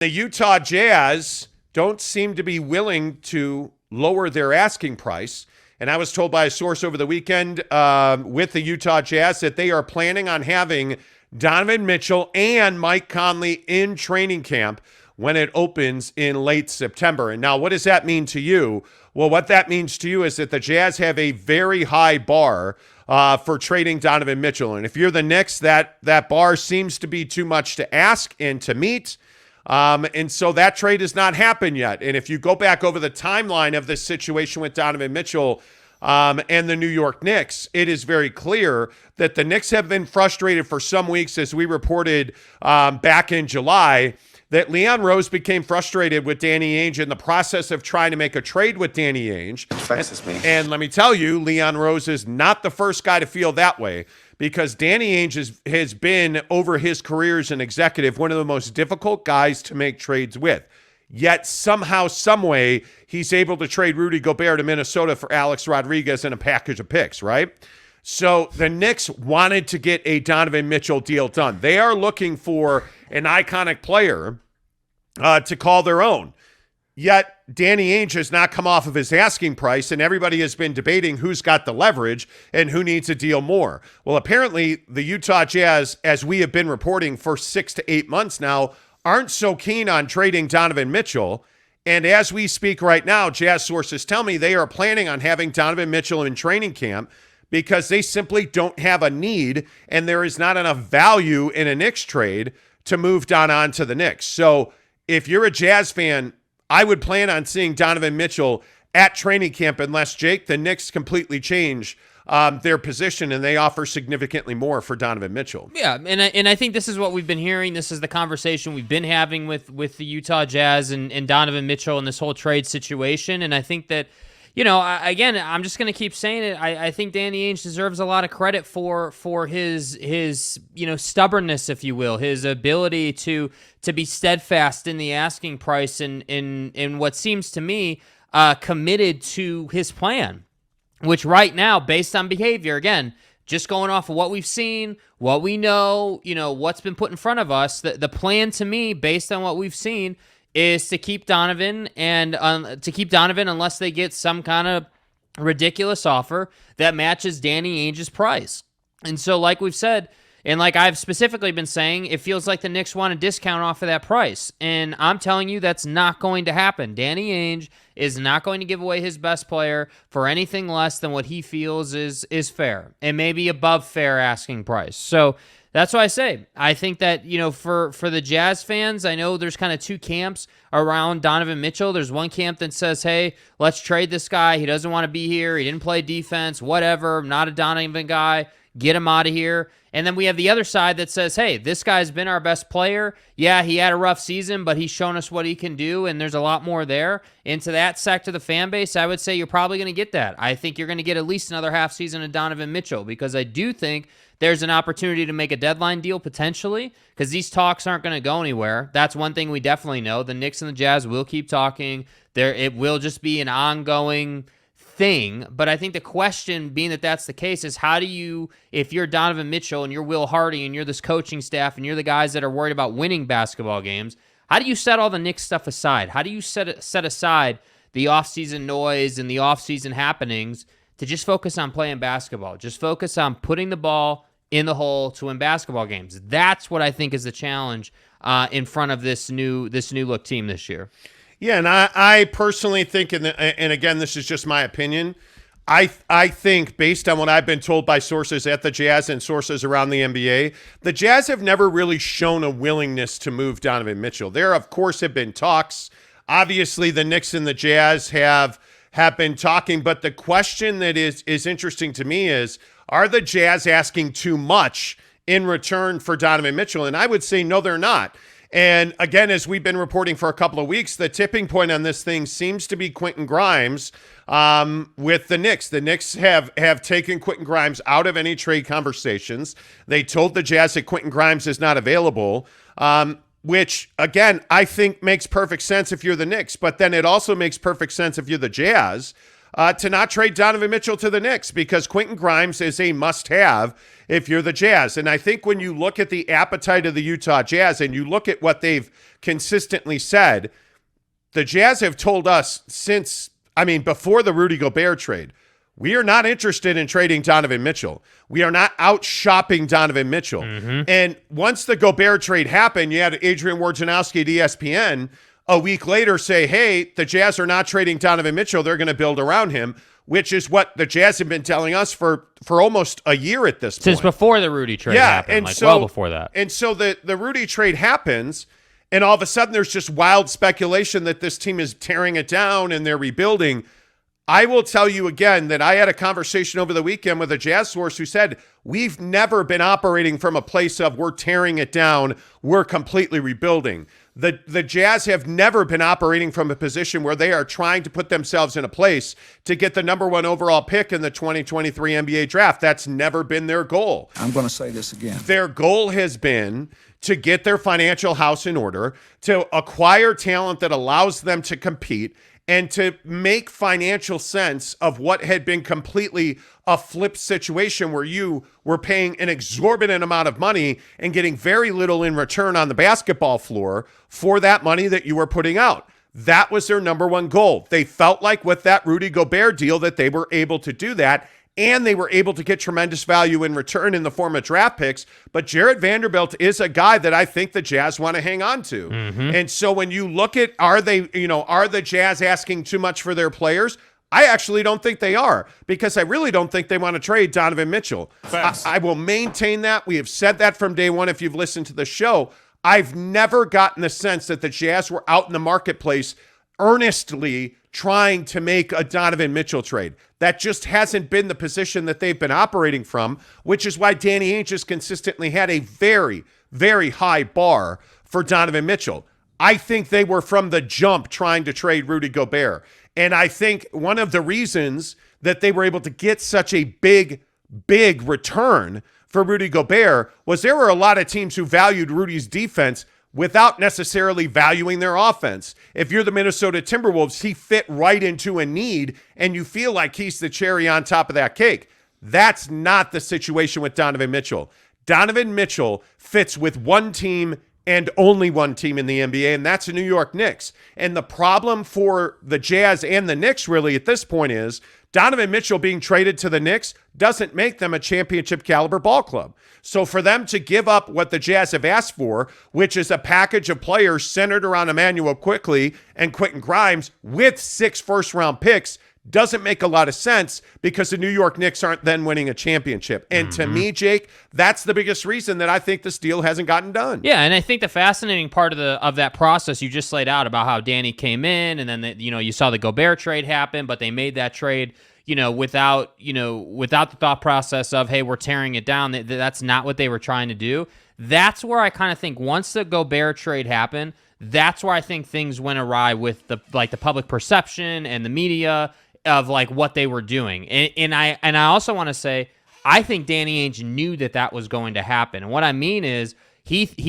The Utah Jazz don't seem to be willing to lower their asking price. And I was told by a source over the weekend with the Utah Jazz that they are planning on having Donovan Mitchell and Mike Conley in training camp when it opens in late September. And now, what does that mean to you? Well, what that means to you is that the Jazz have a very high bar for trading Donovan Mitchell. And if you're the Knicks, that bar seems to be too much to ask and to meet. And so that trade has not happened yet. And if you go back over the timeline of this situation with Donovan Mitchell and the New York Knicks, it is very clear that the Knicks have been frustrated for some weeks, as we reported back in July, that Leon Rose became frustrated with Danny Ainge in the process of trying to make a trade with Danny Ainge. And let me tell you, Leon Rose is not the first guy to feel that way, because Danny Ainge has been, over his career as an executive, one of the most difficult guys to make trades with. Yet somehow, some way, he's able to trade Rudy Gobert to Minnesota for Alex Rodriguez and a package of picks, right? So the Knicks wanted to get a Donovan Mitchell deal done. They are looking for an iconic player to call their own. Yet Danny Ainge has not come off of his asking price, and everybody has been debating who's got the leverage and who needs a deal more. Well, apparently the Utah Jazz, as we have been reporting for 6 to 8 months now, aren't so keen on trading Donovan Mitchell. And as we speak right now, Jazz sources tell me they are planning on having Donovan Mitchell in training camp because they simply don't have a need, and there is not enough value in a Knicks trade to move Don on to the Knicks. So if you're a Jazz fan, I would plan on seeing Donovan Mitchell at training camp unless, Jake, the Knicks completely change their position and they offer significantly more for Donovan Mitchell. Yeah, and I think this is what we've been hearing. This is the conversation we've been having with the Utah Jazz and Donovan Mitchell and this whole trade situation. And I think that, again, I'm just going to keep saying it. I think Danny Ainge deserves a lot of credit for his stubbornness, if you will, his ability to be steadfast in the asking price and in what seems to me committed to his plan, which right now, based on behavior, again, just going off of what we've seen, what we know, what's been put in front of us, the plan to me, based on what we've seen, is to keep Donovan unless they get some kind of ridiculous offer that matches Danny Ainge's price. And so, like we've said, and like I've specifically been saying, it feels like the Knicks want a discount off of that price. And I'm telling you, that's not going to happen. Danny Ainge is not going to give away his best player for anything less than what he feels is fair and maybe above fair asking price. So that's why I say, I think that, for the Jazz fans, I know there's kind of two camps around Donovan Mitchell. There's one camp that says, hey, let's trade this guy. He doesn't want to be here. He didn't play defense, whatever. Not a Donovan guy. Get him out of here. And then we have the other side that says, hey, this guy's been our best player. Yeah, he had a rough season, but he's shown us what he can do, and there's a lot more there. Into that sector of the fan base, I would say you're probably going to get that. I think you're going to get at least another half season of Donovan Mitchell, because I do think there's an opportunity to make a deadline deal potentially, because these talks aren't going to go anywhere. That's one thing we definitely know. The Knicks and the Jazz will keep talking. It will just be an ongoing thing. But I think the question, being that that's the case, is how do you, if you're Donovan Mitchell and you're Will Hardy and you're this coaching staff and you're the guys that are worried about winning basketball games, how do you set all the Knicks stuff aside? How do you set aside the offseason noise and the offseason happenings to just focus on playing basketball? Just focus on putting the ball in the hole to win basketball games. That's what I think is the challenge in front of this new look team this year. Yeah, and I personally think, and again, this is just my opinion, I think, based on what I've been told by sources at the Jazz and sources around the NBA, the Jazz have never really shown a willingness to move Donovan Mitchell. There, of course, have been talks. Obviously, the Knicks and the Jazz have been talking, but the question that is interesting to me is, are the Jazz asking too much in return for Donovan Mitchell? And I would say no, they're not. And again, as we've been reporting for a couple of weeks, the tipping point on this thing seems to be Quentin Grimes with the Knicks. The Knicks have taken Quentin Grimes out of any trade conversations. They told the Jazz that Quentin Grimes is not available, which, again, I think makes perfect sense if you're the Knicks. But then it also makes perfect sense if you're the Jazz, to not trade Donovan Mitchell to the Knicks because Quentin Grimes is a must-have if you're the Jazz. And I think when you look at the appetite of the Utah Jazz and you look at what they've consistently said, the Jazz have told us before the Rudy Gobert trade, we are not interested in trading Donovan Mitchell. We are not out shopping Donovan Mitchell. And once the Gobert trade happened, you had Adrian Wojnarowski at ESPN a week later say, hey, the Jazz are not trading Donovan Mitchell. They're going to build around him, which is what the Jazz have been telling us for almost a year at this point. Since before the Rudy trade happened, well before that. And so the Rudy trade happens, and all of a sudden there's just wild speculation that this team is tearing it down and they're rebuilding. I will tell you again that I had a conversation over the weekend with a Jazz source who said, we've never been operating from a place of we're tearing it down, we're completely rebuilding. The Jazz have never been operating from a position where they are trying to put themselves in a place to get the number 1 overall pick in the 2023 NBA draft. That's never been their goal. I'm going to say this again. Their goal has been to get their financial house in order, to acquire talent that allows them to compete, and to make financial sense of what had been completely a flip situation where you were paying an exorbitant amount of money and getting very little in return on the basketball floor for that money that you were putting out. That was their number 1 goal. They felt like with that Rudy Gobert deal that they were able to do that, and they were able to get tremendous value in return in the form of draft picks. But Jared Vanderbilt is a guy that I think the Jazz want to hang on to. And so when you look at, are the Jazz asking too much for their players? I actually don't think they are, because I really don't think they want to trade Donovan Mitchell. I will maintain that. We have said that from day one. If you've listened to the show, I've never gotten the sense that the Jazz were out in the marketplace earnestly trying to make a Donovan Mitchell trade. That just hasn't been the position that they've been operating from, which is why Danny Ainge has consistently had a very, very high bar for Donovan Mitchell. I think they were from the jump trying to trade Rudy Gobert. And I think one of the reasons that they were able to get such a big return for Rudy Gobert was there were a lot of teams who valued Rudy's defense without necessarily valuing their offense. If you're the Minnesota Timberwolves, he fit right into a need, and you feel like he's the cherry on top of that cake. That's not the situation with Donovan Mitchell. Donovan Mitchell fits with one team and only one team in the NBA, and that's the New York Knicks. And the problem for the Jazz and the Knicks really at this point is Donovan Mitchell being traded to the Knicks doesn't make them a championship caliber ball club. So for them to give up what the Jazz have asked for, which is a package of players centered around Emmanuel Quickley and Quentin Grimes with 6 first-round picks, doesn't make a lot of sense because the New York Knicks aren't then winning a championship. And to me, Jake, that's the biggest reason that I think this deal hasn't gotten done. Yeah, and I think the fascinating part of that process you just laid out about how Danny came in, and then you saw the Gobert trade happen, but they made that trade without the thought process of, hey, we're tearing it down. That's not what they were trying to do. That's where I kind of think once the Gobert trade happened, that's where I think things went awry with the public perception and the media of like what they were doing. And I also want to say, I think Danny Ainge knew that was going to happen. And what I mean is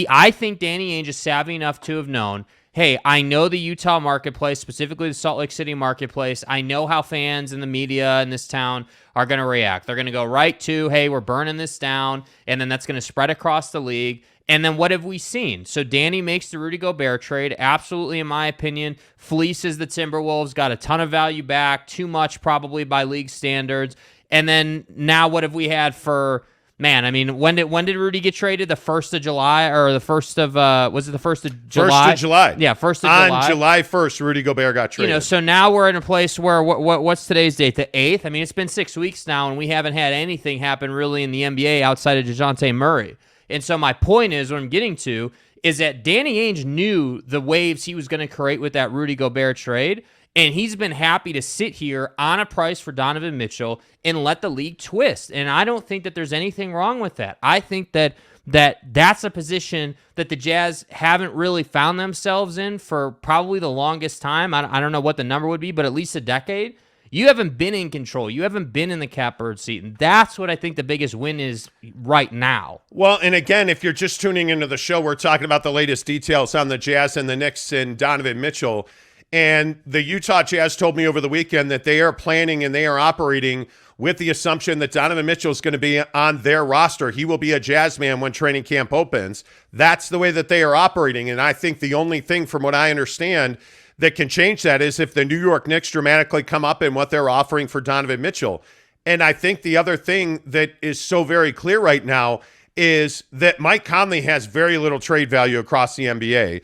I think Danny Ainge is savvy enough to have known, hey, I know the Utah marketplace, specifically the Salt Lake City marketplace. I know how fans and the media in this town are going to react. They're going to go right to, hey, we're burning this down, and then that's going to spread across the league. And then what have we seen? So Danny makes the Rudy Gobert trade. Absolutely, in my opinion, fleeces the Timberwolves, got a ton of value back, too much probably by league standards. And then now what have we had for... Man, I mean, when did Rudy get traded? The 1st of July or the 1st of was it the 1st of July? 1st of July. Yeah, 1st of July. On July 1st, Rudy Gobert got traded. So now we're in a place where what's today's date? The 8th. I mean, it's been 6 weeks now, and we haven't had anything happen really in the NBA outside of DeJounte Murray. And so my point is, what I'm getting to is that Danny Ainge knew the waves he was going to create with that Rudy Gobert trade. And he's been happy to sit here on a price for Donovan Mitchell and let the league twist. And I don't think that there's anything wrong with that. I think that's a position that the Jazz haven't really found themselves in for probably the longest time. I don't know what the number would be, but at least a decade. You haven't been in control. You haven't been in the catbird seat. And that's what I think the biggest win is right now. Well, and again, if you're just tuning into the show, we're talking about the latest details on the Jazz and the Knicks and Donovan Mitchell. And the Utah Jazz told me over the weekend that they are planning and they are operating with the assumption that Donovan Mitchell is going to be on their roster. He will be a Jazz man when training camp opens. That's the way that they are operating. And I think the only thing, from what I understand, that can change that is if the New York Knicks dramatically come up in what they're offering for Donovan Mitchell. And I think the other thing that is so very clear right now is that Mike Conley has very little trade value across the NBA.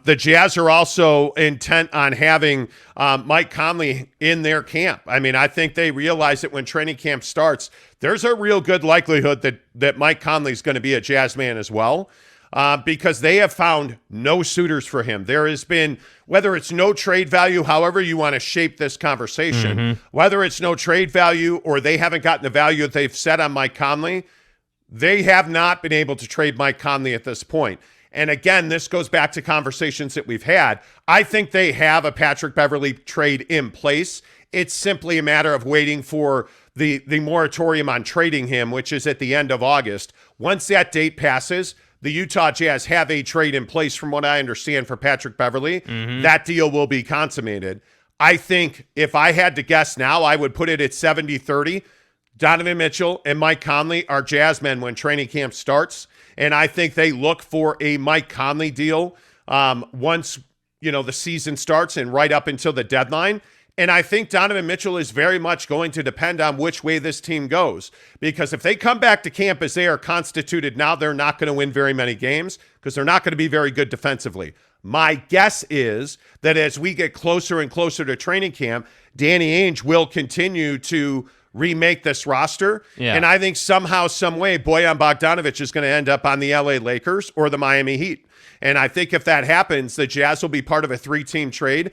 The Jazz are also intent on having Mike Conley in their camp. I mean, I think they realize that when training camp starts, there's a real good likelihood that Mike Conley is going to be a Jazz man as well, because they have found no suitors for him. There has been, whether it's no trade value, however you want to shape this conversation, whether it's no trade value or they haven't gotten the value that they've set on Mike Conley, they have not been able to trade Mike Conley at this point. And again, this goes back to conversations that we've had. I think they have a Patrick Beverley trade in place. It's simply a matter of waiting for the moratorium on trading him, which is at the end of August. Once that date passes, the Utah Jazz have a trade in place, from what I understand, for Patrick Beverley. That deal will be consummated. I think if I had to guess now, I would put it at 70-30. Donovan Mitchell and Mike Conley are Jazz men when training camp starts. And I think they look for a Mike Conley deal once, the season starts and right up until the deadline. And I think Donovan Mitchell is very much going to depend on which way this team goes. Because if they come back to camp as they are constituted now, they're not going to win very many games because they're not going to be very good defensively. My guess is that as we get closer and closer to training camp, Danny Ainge will continue to remake this roster. Yeah. And I think somehow, some way, Bojan Bogdanovic is going to end up on the LA Lakers or the Miami Heat. And I think if that happens, the Jazz will be part of a 3-team trade,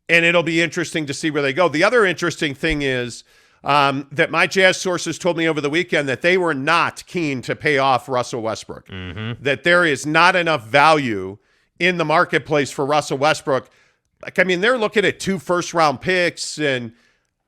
and it'll be interesting to see where they go. The other interesting thing is that my Jazz sources told me over the weekend that they were not keen to pay off Russell Westbrook, that there is not enough value in the marketplace for Russell Westbrook. Like, I mean, they're looking at 2 first-round picks, and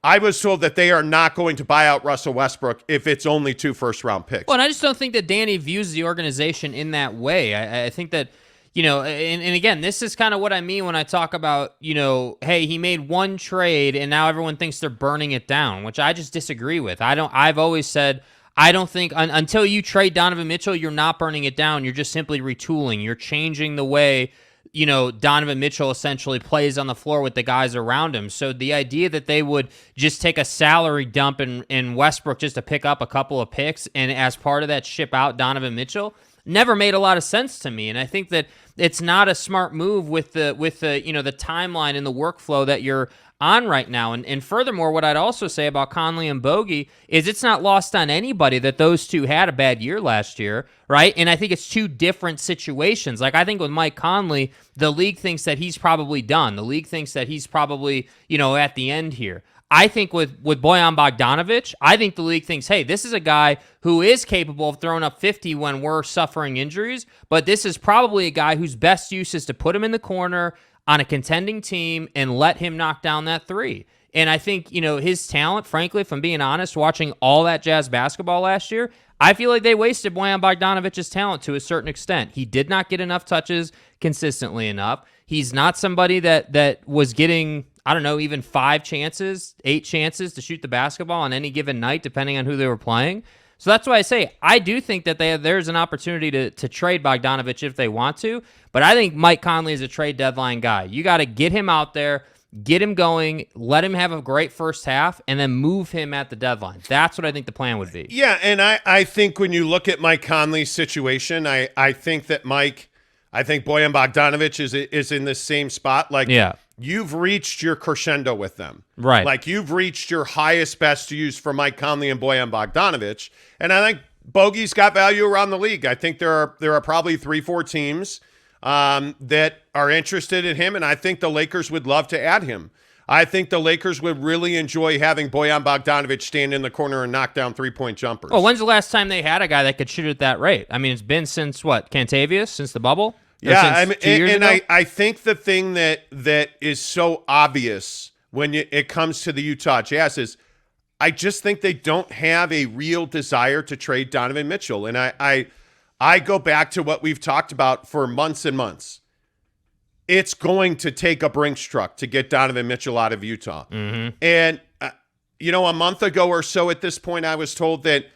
I was told that they are not going to buy out Russell Westbrook if it's only 2 first-round picks. Well, and I just don't think that Danny views the organization in that way. I think that, and again, this is kind of what I mean when I talk about, hey, he made one trade and now everyone thinks they're burning it down, which I just disagree with. I've always said, I don't think until you trade Donovan Mitchell, you're not burning it down. You're just simply retooling. You're changing the way Donovan Mitchell essentially plays on the floor with the guys around him. So the idea that they would just take a salary dump in Westbrook just to pick up a couple of picks and as part of that ship out Donovan Mitchell never made a lot of sense to me. And I think that it's not a smart move with the the timeline and the workflow that you're on right now. And furthermore, what I'd also say about Conley and Bogey is it's not lost on anybody that those two had a bad year last year, right? And I think it's 2 different situations. Like, I think with Mike Conley, the league thinks that he's probably done. The league thinks that he's probably, at the end here. I think with Bojan Bogdanovic, I think the league thinks, hey, this is a guy who is capable of throwing up 50 when we're suffering injuries, but this is probably a guy whose best use is to put him in the corner on a contending team and let him knock down that 3. And I think, his talent, frankly, if I'm being honest, watching all that Jazz basketball last year, I feel like they wasted Bojan Bogdanovic's talent to a certain extent. He did not get enough touches consistently enough. He's not somebody that was getting, I don't know, even 5 chances, 8 chances to shoot the basketball on any given night, depending on who they were playing. So that's why I say I do think that there's an opportunity to trade Bogdanovic if they want to, but I think Mike Conley is a trade deadline guy. You got to get him out there, get him going, let him have a great first half, and then move him at the deadline. That's what I think the plan would be. Yeah, and I think when you look at Mike Conley's situation, I think that Bojan Bogdanovic is in the same spot. Like, yeah. You've reached your crescendo with them. Right. Like, you've reached your highest best use for Mike Conley and Bojan Bogdanovic. And I think Bogey's got value around the league. I think there are probably 3-4 teams that are interested in him, and I think the Lakers would love to add him. I think the Lakers would really enjoy having Bojan Bogdanovic stand in the corner and knock down 3-point jumpers. Well, when's the last time they had a guy that could shoot at that rate? I mean, it's been since what, Cantavius, since the bubble? Yeah, I mean, I think the thing that is so obvious when it comes to the Utah Jazz is I just think they don't have a real desire to trade Donovan Mitchell. And I go back to what we've talked about for months and months. it's going to take a Brinks truck to get Donovan Mitchell out of Utah. And, a month ago or so at this point, I was told that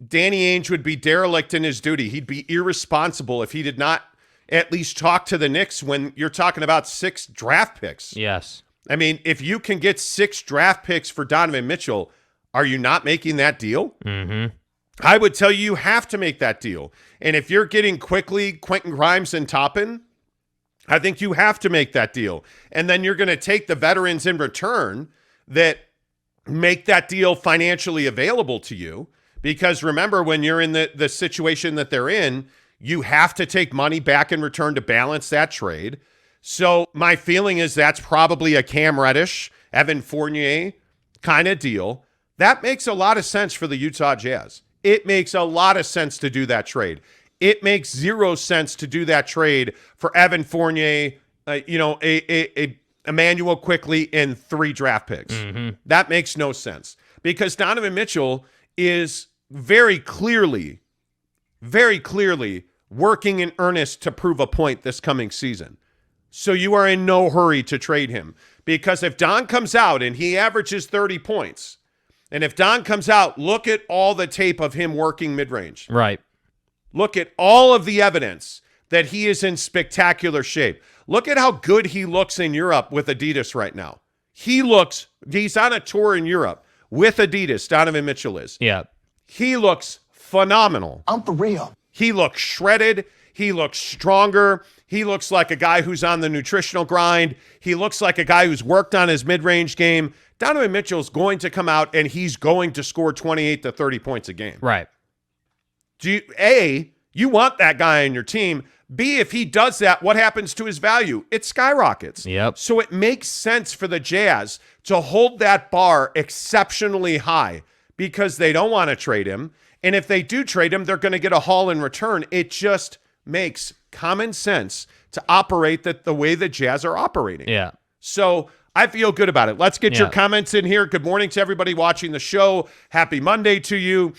Danny Ainge would be derelict in his duty. He'd be irresponsible if he did not at least talk to the Knicks when you're talking about 6 draft picks. Yes. I mean, if you can get 6 draft picks for Donovan Mitchell, are you not making that deal? I would tell you have to make that deal. And if you're getting quickly Quentin Grimes and Toppin, I think you have to make that deal. And then you're going to take the veterans in return that make that deal financially available to you. Because remember, when you're in the situation that they're in, you have to take money back in return to balance that trade. So my feeling is that's probably a Cam Reddish, Evan Fournier kind of deal. That makes a lot of sense for the Utah Jazz. It makes a lot of sense to do that trade. It makes zero sense to do that trade for Evan Fournier, Emmanuel Quickly, and 3 draft picks. That makes no sense because Donovan Mitchell is very clearly working in earnest to prove a point this coming season. So you are in no hurry to trade him because if Don comes out and he averages 30 points, and if Don comes out, look at all the tape of him working mid-range. Right. Look at all of the evidence that he is in spectacular shape. Look at how good he looks in Europe with Adidas right now. He's on a tour in Europe with Adidas, Donovan Mitchell is. Yeah. He looks phenomenal. I'm for real. He looks shredded. He looks stronger. He looks like a guy who's on the nutritional grind. He looks like a guy who's worked on his mid-range game. Donovan Mitchell's going to come out and he's going to score 28 to 30 points a game. Right. You want that guy on your team. B, if he does that, what happens to his value? It skyrockets. Yep. So it makes sense for the Jazz to hold that bar exceptionally high because they don't want to trade him. And if they do trade him, they're going to get a haul in return. It just makes common sense to operate the way the Jazz are operating. Yeah. So I feel good about it. Let's get your comments in here. Good morning to everybody watching the show. Happy Monday to you.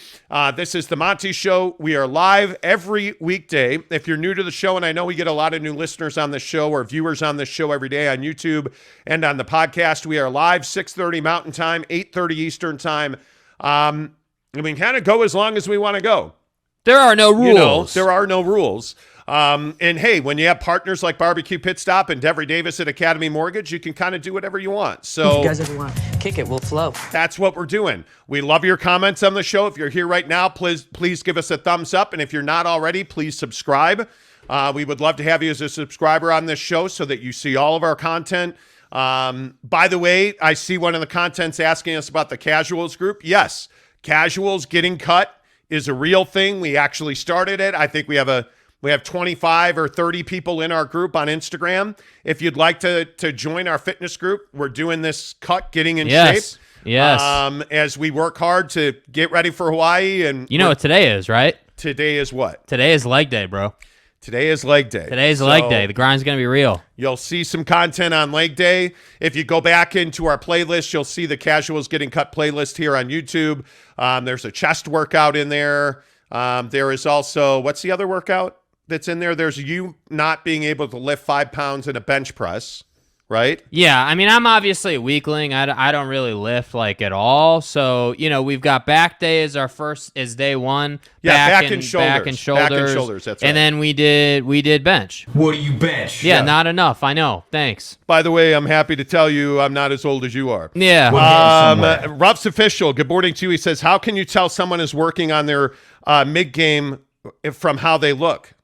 This is the Monty Show. We are live every weekday. If you're new to the show, and I know we get a lot of new listeners on this show or viewers on this show every day on YouTube and on the podcast, we are live 6:30 Mountain Time, 8:30 Eastern Time. And we kind of go as long as we want to go. There are no rules. There are no rules. And hey, when you have partners like Barbecue Pit Stop and Devery Davis at Academy Mortgage, you can kind of do whatever you want. So if you guys ever want to kick it, we'll flow. That's what we're doing. We love your comments on the show. If you're here right now, please give us a thumbs up. And if you're not already, please subscribe. We would love to have you as a subscriber on this show so that you see all of our content. By the way, I see one of the contents asking us about the casuals group. Yes, casuals getting cut is a real thing. We actually started it. I think we have 25 or 30 people in our group on Instagram. If you'd like to join our fitness group, we're doing this cut, getting in shape. Yes. As we work hard to get ready for Hawaii. And you know what today is, right? Today is what? Today is leg day, bro. Today is leg day. Today's leg day. The grind's going to be real. You'll see some content on leg day. If you go back into our playlist, you'll see the Casuals Getting Cut playlist here on YouTube. There's a chest workout in there. There is also, what's the other workout that's in there? There's you not being able to lift 5 pounds in a bench press, right? Yeah, I mean, I'm obviously a weakling. I don't really lift like at all. So, we've got back day as day one. Yeah, back and shoulders. Back and shoulders. Back and shoulders, that's right. And then we did bench. What do you bench? Yeah, not enough. I know. Thanks. By the way, I'm happy to tell you I'm not as old as you are. Yeah. Ruff's official, good morning to you. He says, how can you tell someone is working on their mid-game from how they look?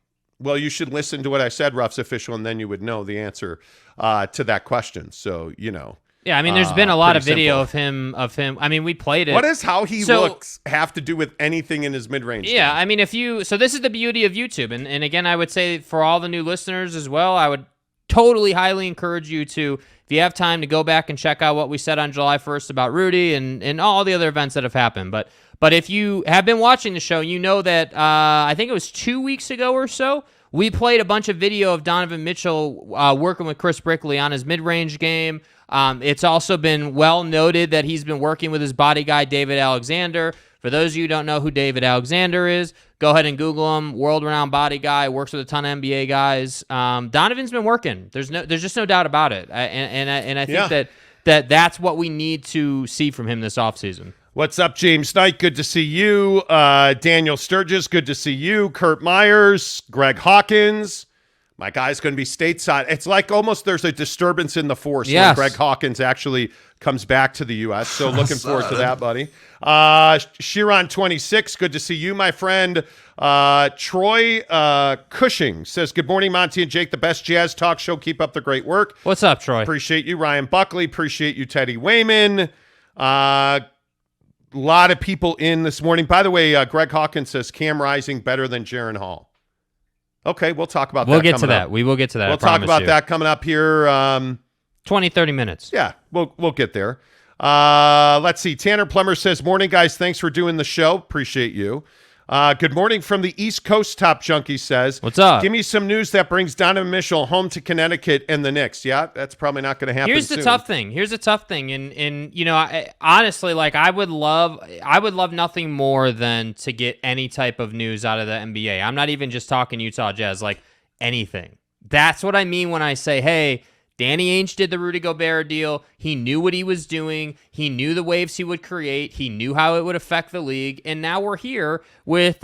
Well, you should listen to what I said, Ruff's official, and then you would know the answer to that question. So, Yeah, I mean, there's been a lot of video simple. of him. I mean, we played it. What does how he looks have to do with anything in his mid-range Yeah, game? I mean, so this is the beauty of YouTube. And again, I would say for all the new listeners as well, I would totally highly encourage you to, if you have time, to go back and check out what we said on July 1st about Rudy and all the other events that have happened. But if you have been watching the show, you know that I think it was 2 weeks ago or so, We played a bunch of video of Donovan Mitchell working with Chris Brickley on his mid-range game. It's also been well noted that he's been working with his body guy, David Alexander. For those of you who don't know who David Alexander is, go ahead and Google him. World-renowned body guy, works with a ton of NBA guys. Donovan's been working. There's just no doubt about it. I think that's what we need to see from him this offseason. What's up, James Knight? Good to see you. Daniel Sturgis, good to see you. Kurt Myers, Greg Hawkins. My guy's going to be stateside. It's like almost there's a disturbance in the force when Greg Hawkins actually comes back to the U.S. So looking forward to that, buddy. Shiron26, good to see you, my friend. Troy Cushing says, good morning, Monty and Jake, the best jazz talk show. Keep up the great work. What's up, Troy? Appreciate you. Ryan Buckley, appreciate you, Teddy Wayman. Lot of people in this morning. By the way, Greg Hawkins says Cam Rising better than Jaren Hall. Okay, we'll talk about that. We'll get to that. We will get to that. We'll talk about that coming up here. 20, 30 minutes. Yeah, we'll get there. Let's see. Tanner Plummer says, morning, guys. Thanks for doing the show. Appreciate you. Good morning from the East Coast, Top Junkie says. What's up? Give me some news that brings Donovan Mitchell home to Connecticut and the Knicks. Yeah, that's probably not going to happen Here's the tough thing. And you know, honestly, like I would love nothing more than to get any type of news out of the NBA. I'm not even just talking Utah Jazz, like anything. That's what I mean when I say, hey, Danny Ainge did the Rudy Gobert deal. He knew what he was doing. He knew the waves he would create. He knew how it would affect the league. And now we're here with,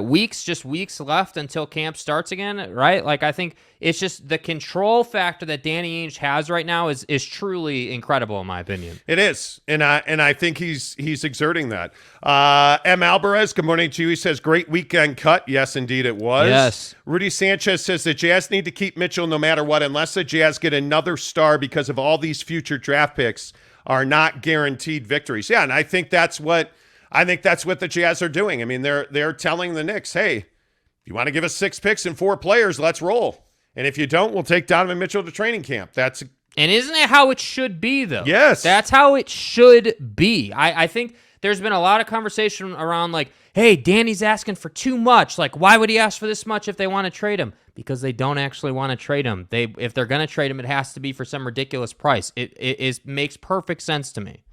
weeks left until camp starts again, right? Like, I think it's just the control factor that Danny Ainge has right now is truly incredible, in my opinion. It is. And I think he's exerting that. M. Alvarez, good morning to you. He says, great weekend cut. Yes, indeed it was. Yes. Rudy Sanchez says the Jazz need to keep Mitchell no matter what, unless the Jazz get another star because of all these future draft picks are not guaranteed victories. Yeah, and I think that's what the Jazz are doing. I mean, they're telling the Knicks, hey, if you want to give us 6 picks and 4 players, let's roll. And if you don't, we'll take Donovan Mitchell to training camp. And isn't that how it should be, though? Yes. That's how it should be. I think there's been a lot of conversation around like, hey, Danny's asking for too much. Like, why would he ask for this much if they want to trade him? Because they don't actually want to trade him. If they're going to trade him, it has to be for some ridiculous price. It makes perfect sense to me.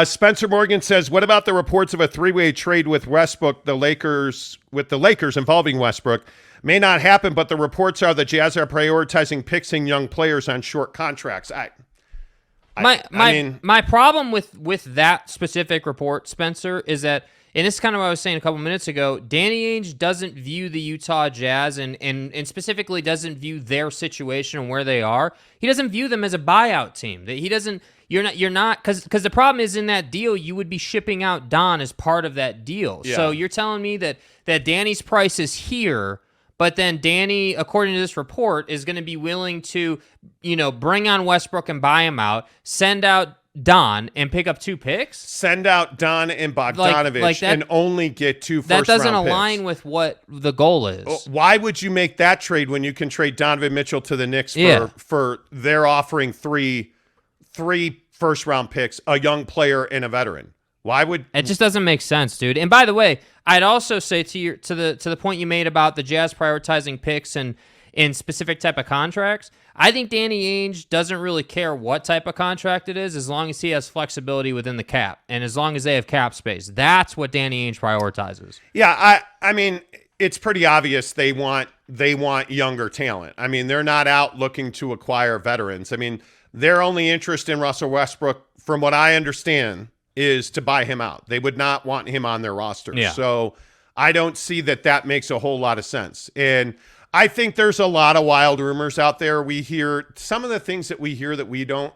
Spencer Morgan says, what about the reports of a 3-way trade with Westbrook, the Lakers involving Westbrook? May not happen, but the reports are the Jazz are prioritizing picks and young players on short contracts. My problem with that specific report, Spencer, is that, and this is kind of what I was saying a couple minutes ago, Danny Ainge doesn't view the Utah Jazz and specifically doesn't view their situation and where they are. He doesn't view them as a buyout team. He doesn't. You're not because the problem is in that deal you would be shipping out Don as part of that deal. Yeah. So you're telling me that Danny's price is here. But then Danny, according to this report, is going to be willing to, bring on Westbrook and buy him out, send out Don and pick up 2 picks? Send out Don and Bogdanovich like that, and only get 2 first-round picks. That doesn't align with what the goal is. Why would you make that trade when you can trade Donovan Mitchell to the Knicks for they're offering 3 first-round picks, a young player and a veteran? Why would it just doesn't make sense, dude? And by the way, I'd also say to the point you made about the Jazz prioritizing picks and in specific type of contracts, I think Danny Ainge doesn't really care what type of contract it is as long as he has flexibility within the cap and as long as they have cap space. That's what Danny Ainge prioritizes. Yeah, I mean, it's pretty obvious they want younger talent. I mean, they're not out looking to acquire veterans. I mean, their only interest in Russell Westbrook, from what I understand, is to buy him out. They would not want him on their roster. Yeah. So I don't see that makes a whole lot of sense. And I think there's a lot of wild rumors out there. We hear some of the things that we hear that we don't.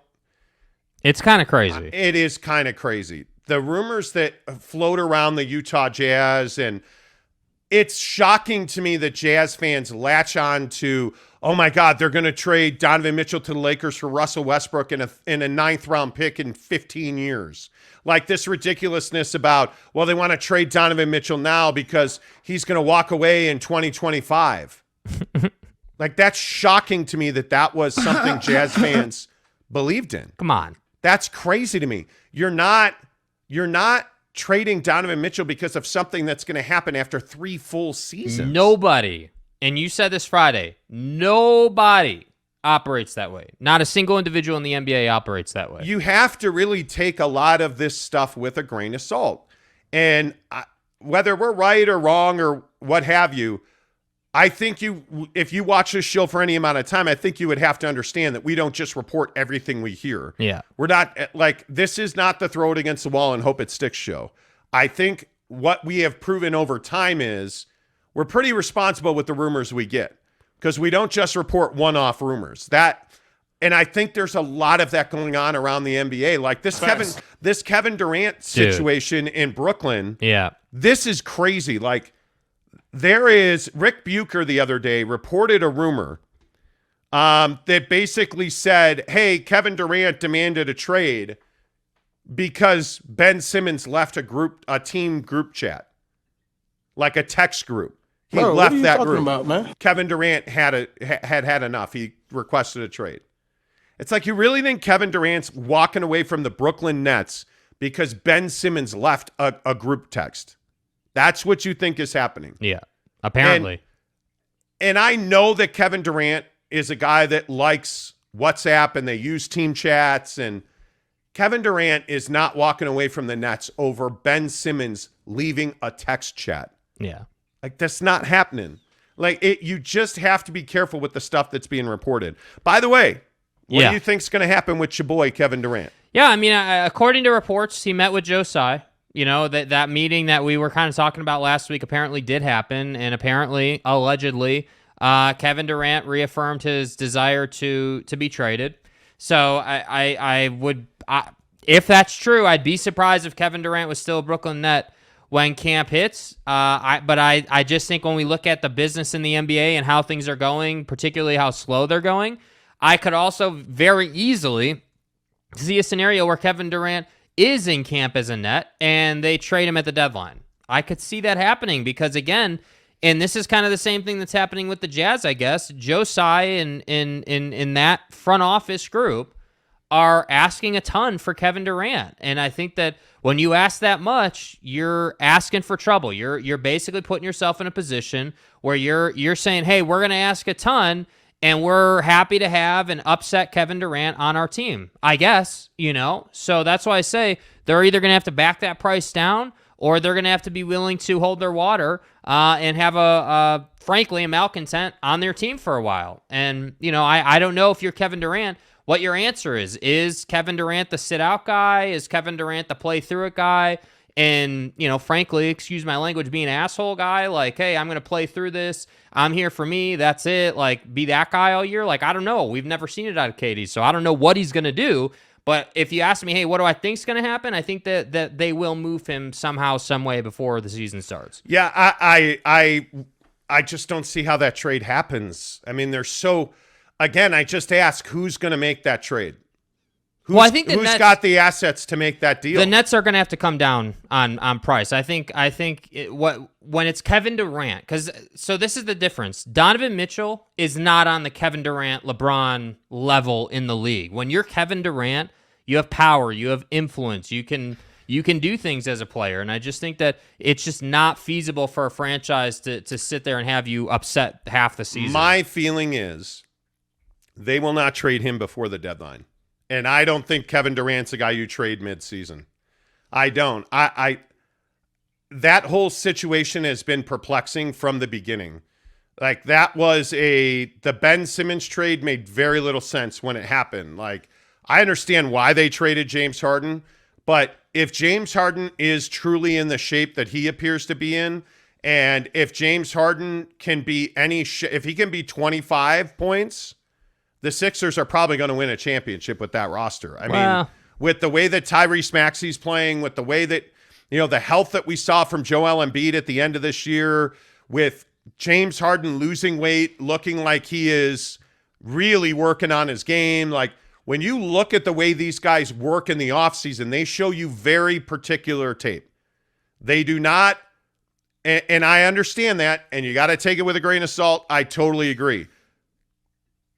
It's kind of crazy. It is kind of crazy. The rumors that float around the Utah Jazz, and it's shocking to me that Jazz fans latch on to, oh my God, they're going to trade Donovan Mitchell to the Lakers for Russell Westbrook in a 9th round pick in 15 years. Like this ridiculousness about, well, they want to trade Donovan Mitchell now because he's going to walk away in 2025. Like, that's shocking to me that was something Jazz fans believed in. Come on. That's crazy to me. You're not trading Donovan Mitchell because of something that's going to happen after 3 full seasons. Nobody and you said this Friday, nobody operates that way. Not a single individual in the NBA operates that way. You have to really take a lot of this stuff with a grain of salt. And whether we're right or wrong or what have you, I think if you watch this show for any amount of time, I think you would have to understand that we don't just report everything we hear. Yeah. We're not this is not the throw it against the wall and hope it sticks show. I think what we have proven over time is we're pretty responsible with the rumors we get, because we don't just report one-off rumors. And I think there's a lot of that going on around the NBA. Like this Kevin Durant situation in Brooklyn. Yeah. This is crazy. Like there is Rick Bucher the other day reported a rumor that basically said, hey, Kevin Durant demanded a trade because Ben Simmons left a team group chat, like a text group. He left what are you that talking group. about, man? Kevin Durant had enough. He requested a trade. It's like, you really think Kevin Durant's walking away from the Brooklyn Nets because Ben Simmons left a group text? That's what you think is happening. Yeah, apparently. And I know that Kevin Durant is a guy that likes WhatsApp and they use team chats, and Kevin Durant is not walking away from the Nets over Ben Simmons leaving a text chat. Yeah. Like, that's not happening. Like, you just have to be careful with the stuff that's being reported. By the way, what do you think's going to happen with your boy Kevin Durant? Yeah, I mean, according to reports, he met with Joe Tsai. You know, that meeting that we were kind of talking about last week apparently did happen, and apparently, allegedly, Kevin Durant reaffirmed his desire to be traded. So I would, if that's true, I'd be surprised if Kevin Durant was still a Brooklyn Net when camp hits. But I just think when we look at the business in the NBA and how things are going, particularly how slow they're going, I could also very easily see a scenario where Kevin Durant is in camp as a Net and they trade him at the deadline. I could see that happening because, again, and this is kind of the same thing that's happening with the Jazz, I guess. Joe Tsai in that front office group are asking a ton for Kevin Durant. And I think that when you ask that much, you're asking for trouble. You're basically putting yourself in a position where you're saying, hey, we're going to ask a ton, and we're happy to have an upset Kevin Durant on our team, I guess, you know? So that's why I say they're either going to have to back that price down, or they're going to have to be willing to hold their water and have frankly, a malcontent on their team for a while. And, you know, I don't know if you're Kevin Durant, what your answer is. Is Kevin Durant the sit-out guy? Is Kevin Durant the play-through-it guy? And, you know, frankly, excuse my language, be an asshole guy, like, hey, I'm going to play through this. I'm here for me. That's it. Like, be that guy all year. Like, I don't know. We've never seen it out of Katie, so I don't know what he's going to do. But if you ask me, hey, what do I think's going to happen? I think that they will move him somehow, some way before the season starts. Yeah, I just don't see how that trade happens. I mean, again, I just ask, who's going to make that trade? I think who's got the assets to make that deal? The Nets are going to have to come down on price. I think when it's Kevin Durant, so this is the difference. Donovan Mitchell is not on the Kevin Durant, LeBron level in the league. When you're Kevin Durant, you have power, you have influence, you can do things as a player, and I just think that it's just not feasible for a franchise to sit there and have you upset half the season. My feeling is they will not trade him before the deadline. And I don't think Kevin Durant's a guy you trade midseason. I don't. That whole situation has been perplexing from the beginning. Like, that was the Ben Simmons trade made very little sense when it happened. Like, I understand why they traded James Harden, but if James Harden is truly in the shape that he appears to be in, and if James Harden can be if he can be 25 points, the Sixers are probably going to win a championship with that roster. I mean, with the way that Tyrese Maxey's playing, with the way that, you know, the health that we saw from Joel Embiid at the end of this year, with James Harden losing weight, looking like he is really working on his game. Like, when you look at the way these guys work in the offseason, they show you very particular tape. They do not, and I understand that, and you got to take it with a grain of salt. I totally agree.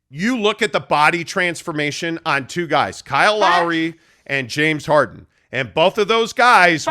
You look at the body transformation on two guys, Kyle Lowry and James Harden. And both of those guys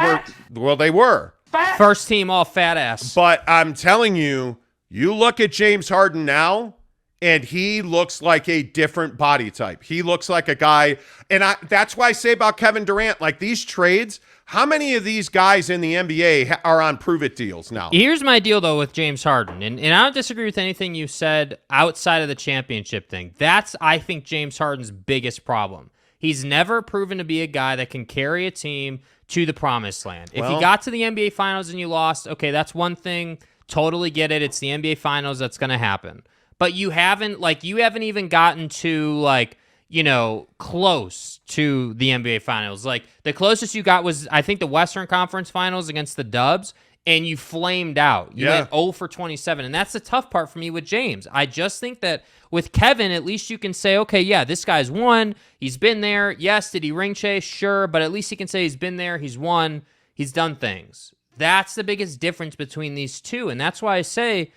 they were. First team all fat ass. But I'm telling you, You look at James Harden now, and he looks like a different body type. He looks like a guy, and that's why I say about Kevin Durant, like these trades, how many of these guys in the NBA are on prove-it deals now? Here's my deal, though, with James Harden, and I don't disagree with anything you said outside of the championship thing. That's, I think, James Harden's biggest problem. He's never proven to be a guy that can carry a team to the promised land. If you got to the NBA Finals and you lost, okay, that's one thing. Totally get it. It's the NBA Finals. That's going to happen. But you haven't even gotten to, close to the NBA Finals. Like, the closest you got was, I think, the Western Conference Finals against the Dubs, and you flamed out. You went 0 for 27, and that's the tough part for me with James. I just think that with Kevin, at least you can say, okay, yeah, this guy's won. He's been there. Yes, did he ring chase? Sure, but at least he can say he's been there. He's won. He's done things. That's the biggest difference between these two, and that's why I say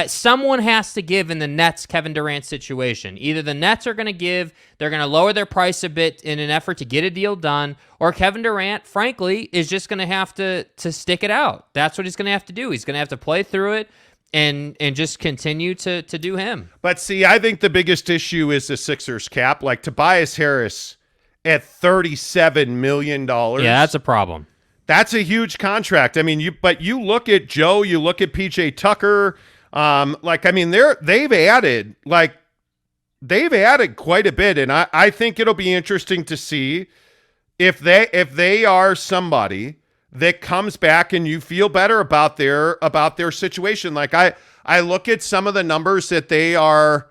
someone has to give in the Nets Kevin Durant situation. Either the Nets are going to give, they're going to lower their price a bit in an effort to get a deal done, or Kevin Durant, frankly, is just going to have to stick it out. That's what he's going to have to do. He's going to have to play through it and just continue to do him. But see, I think the biggest issue is the Sixers cap. Like Tobias Harris at $37 million. Yeah, that's a problem. That's a huge contract. I mean, you look at Joe, you look at PJ Tucker. They've added quite a bit, and I think it'll be interesting to see if they are somebody that comes back and you feel better about their situation. Like I look at some of the numbers that they have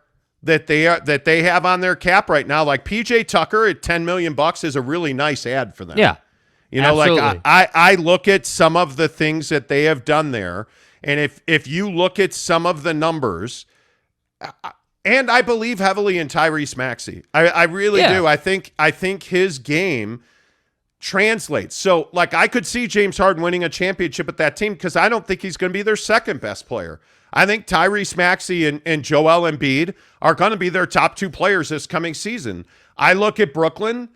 on their cap right now. Like PJ Tucker at $10 million is a really nice ad for them. Yeah. Absolutely. Like I look at some of the things that they have done there, and if you look at some of the numbers, and I believe heavily in Tyrese Maxey. I really do. I think his game translates. So, like, I could see James Harden winning a championship with that team because I don't think he's going to be their second best player. I think Tyrese Maxey and Joel Embiid are going to be their top two players this coming season. I look at Brooklyn.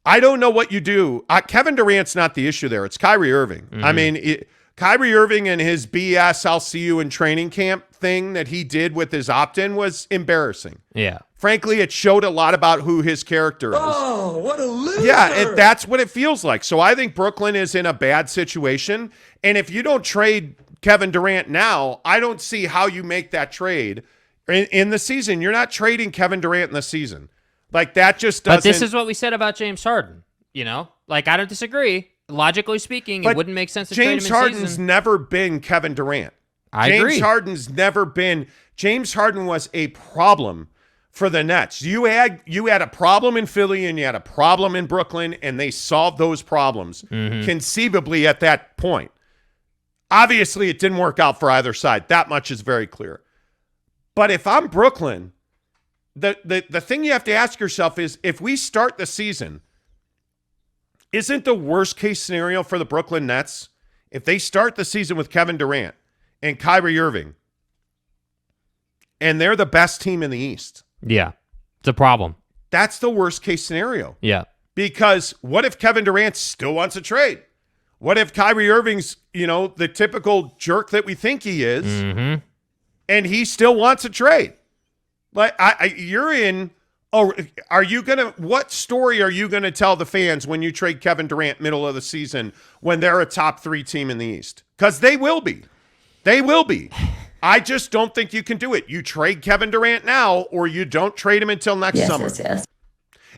I don't know what you do. Kevin Durant's not the issue there. It's Kyrie Irving. Mm-hmm. I mean, Kyrie Irving and his BS, I'll see you in training camp thing that he did with his opt-in was embarrassing. Yeah. Frankly, it showed a lot about who his character is. Oh, what a loser. Yeah, that's what it feels like. So I think Brooklyn is in a bad situation. And if you don't trade Kevin Durant now, I don't see how you make that trade in the season. You're not trading Kevin Durant in the season. Like, that just doesn't. But this is what we said about James Harden, Like, I don't disagree. Logically speaking, it wouldn't make sense to trade him in season. James Harden's never been Kevin Durant. I agree. James Harden was a problem for the Nets. You had a problem in Philly and you had a problem in Brooklyn, and they solved those problems conceivably at that point. Obviously, it didn't work out for either side. That much is very clear. But if I'm Brooklyn, the thing you have to ask yourself is, if we start the season, isn't the worst case scenario for the Brooklyn Nets if they start the season with Kevin Durant and Kyrie Irving and they're the best team in the East? Yeah, it's a problem. That's the worst case scenario. Yeah. Because what if Kevin Durant still wants a trade? What if Kyrie Irving's, the typical jerk that we think he is, and he still wants a trade? Like, you're in. Oh, what story are you going to tell the fans when you trade Kevin Durant middle of the season when they're a top 3 team in the East? Because they will be. They will be. I just don't think you can do it. You trade Kevin Durant now, or you don't trade him until next summer. Yes.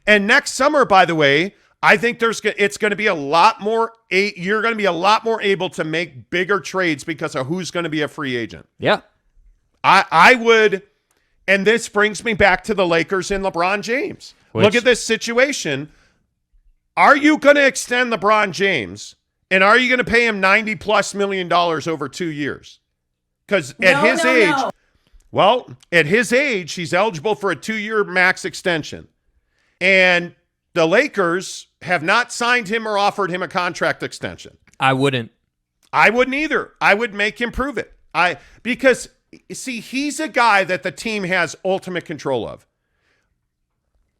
And next summer, by the way, I think it's going to be a lot more. You're going to be a lot more able to make bigger trades because of who's going to be a free agent. Yeah. I would. And this brings me back to the Lakers and LeBron James. Look at this situation. Are you going to extend LeBron James, and are you going to pay him $90+ million over 2 years? Because at his age, he's eligible for a 2-year max extension. And the Lakers have not signed him or offered him a contract extension. I wouldn't either. I would make him prove it. Because see, he's a guy that the team has ultimate control of.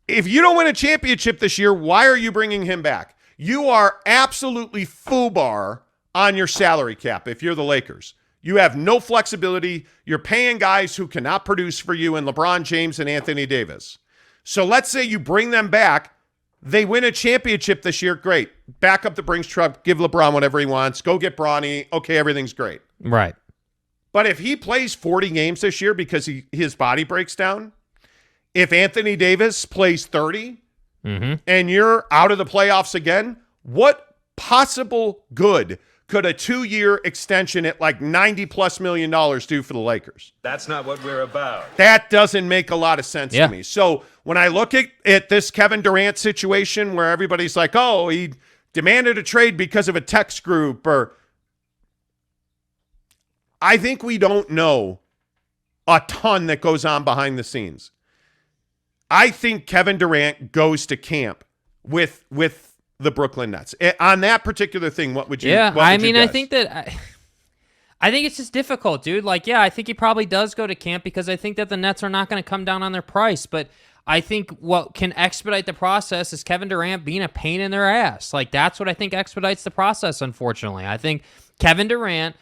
If you don't win a championship this year, why are you bringing him back? You are absolutely FUBAR on your salary cap if you're the Lakers. You have no flexibility. You're paying guys who cannot produce for you in LeBron James and Anthony Davis. So let's say you bring them back. They win a championship this year. Great. Back up the Brinks truck. Give LeBron whatever he wants. Go get Bronny. Okay, everything's great. Right. But if he plays 40 games this year because his body breaks down, if Anthony Davis plays 30 and you're out of the playoffs again, what possible good could a 2-year extension at like $90+ million do for the Lakers? That's not what we're about. That doesn't make a lot of sense to me. So when I look at this Kevin Durant situation where everybody's like, oh, he demanded a trade because of a text group, or I think we don't know a ton that goes on behind the scenes. I think Kevin Durant goes to camp with the Brooklyn Nets. On that particular thing, what would you Yeah, I mean, I think that I think it's just difficult, dude. Like, yeah, I think he probably does go to camp because I think that the Nets are not going to come down on their price. But I think what can expedite the process is Kevin Durant being a pain in their ass. Like, that's what I think expedites the process, unfortunately. I think Kevin Durant,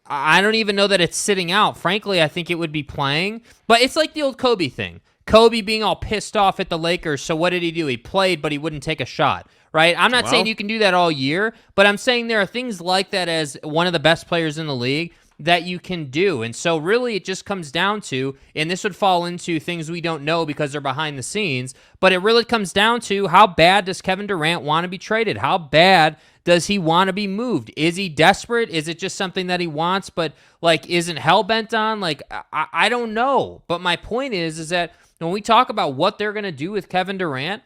I don't even know that it's sitting out. Frankly, I think it would be playing. But it's like the old Kobe thing. Kobe being all pissed off at the Lakers, so what did he do? He played, but he wouldn't take a shot, right? I'm not saying you can do that all year, but I'm saying there are things like that as one of the best players in the league that you can do. And so really it just comes down to, and this would fall into things we don't know because they're behind the scenes, but it really comes down to how bad does Kevin Durant want to be traded? How bad does he want to be moved? Is he desperate? Is it just something that he wants but like isn't hell-bent on? Like, I don't know. But my point is that when we talk about what they're going to do with Kevin Durant,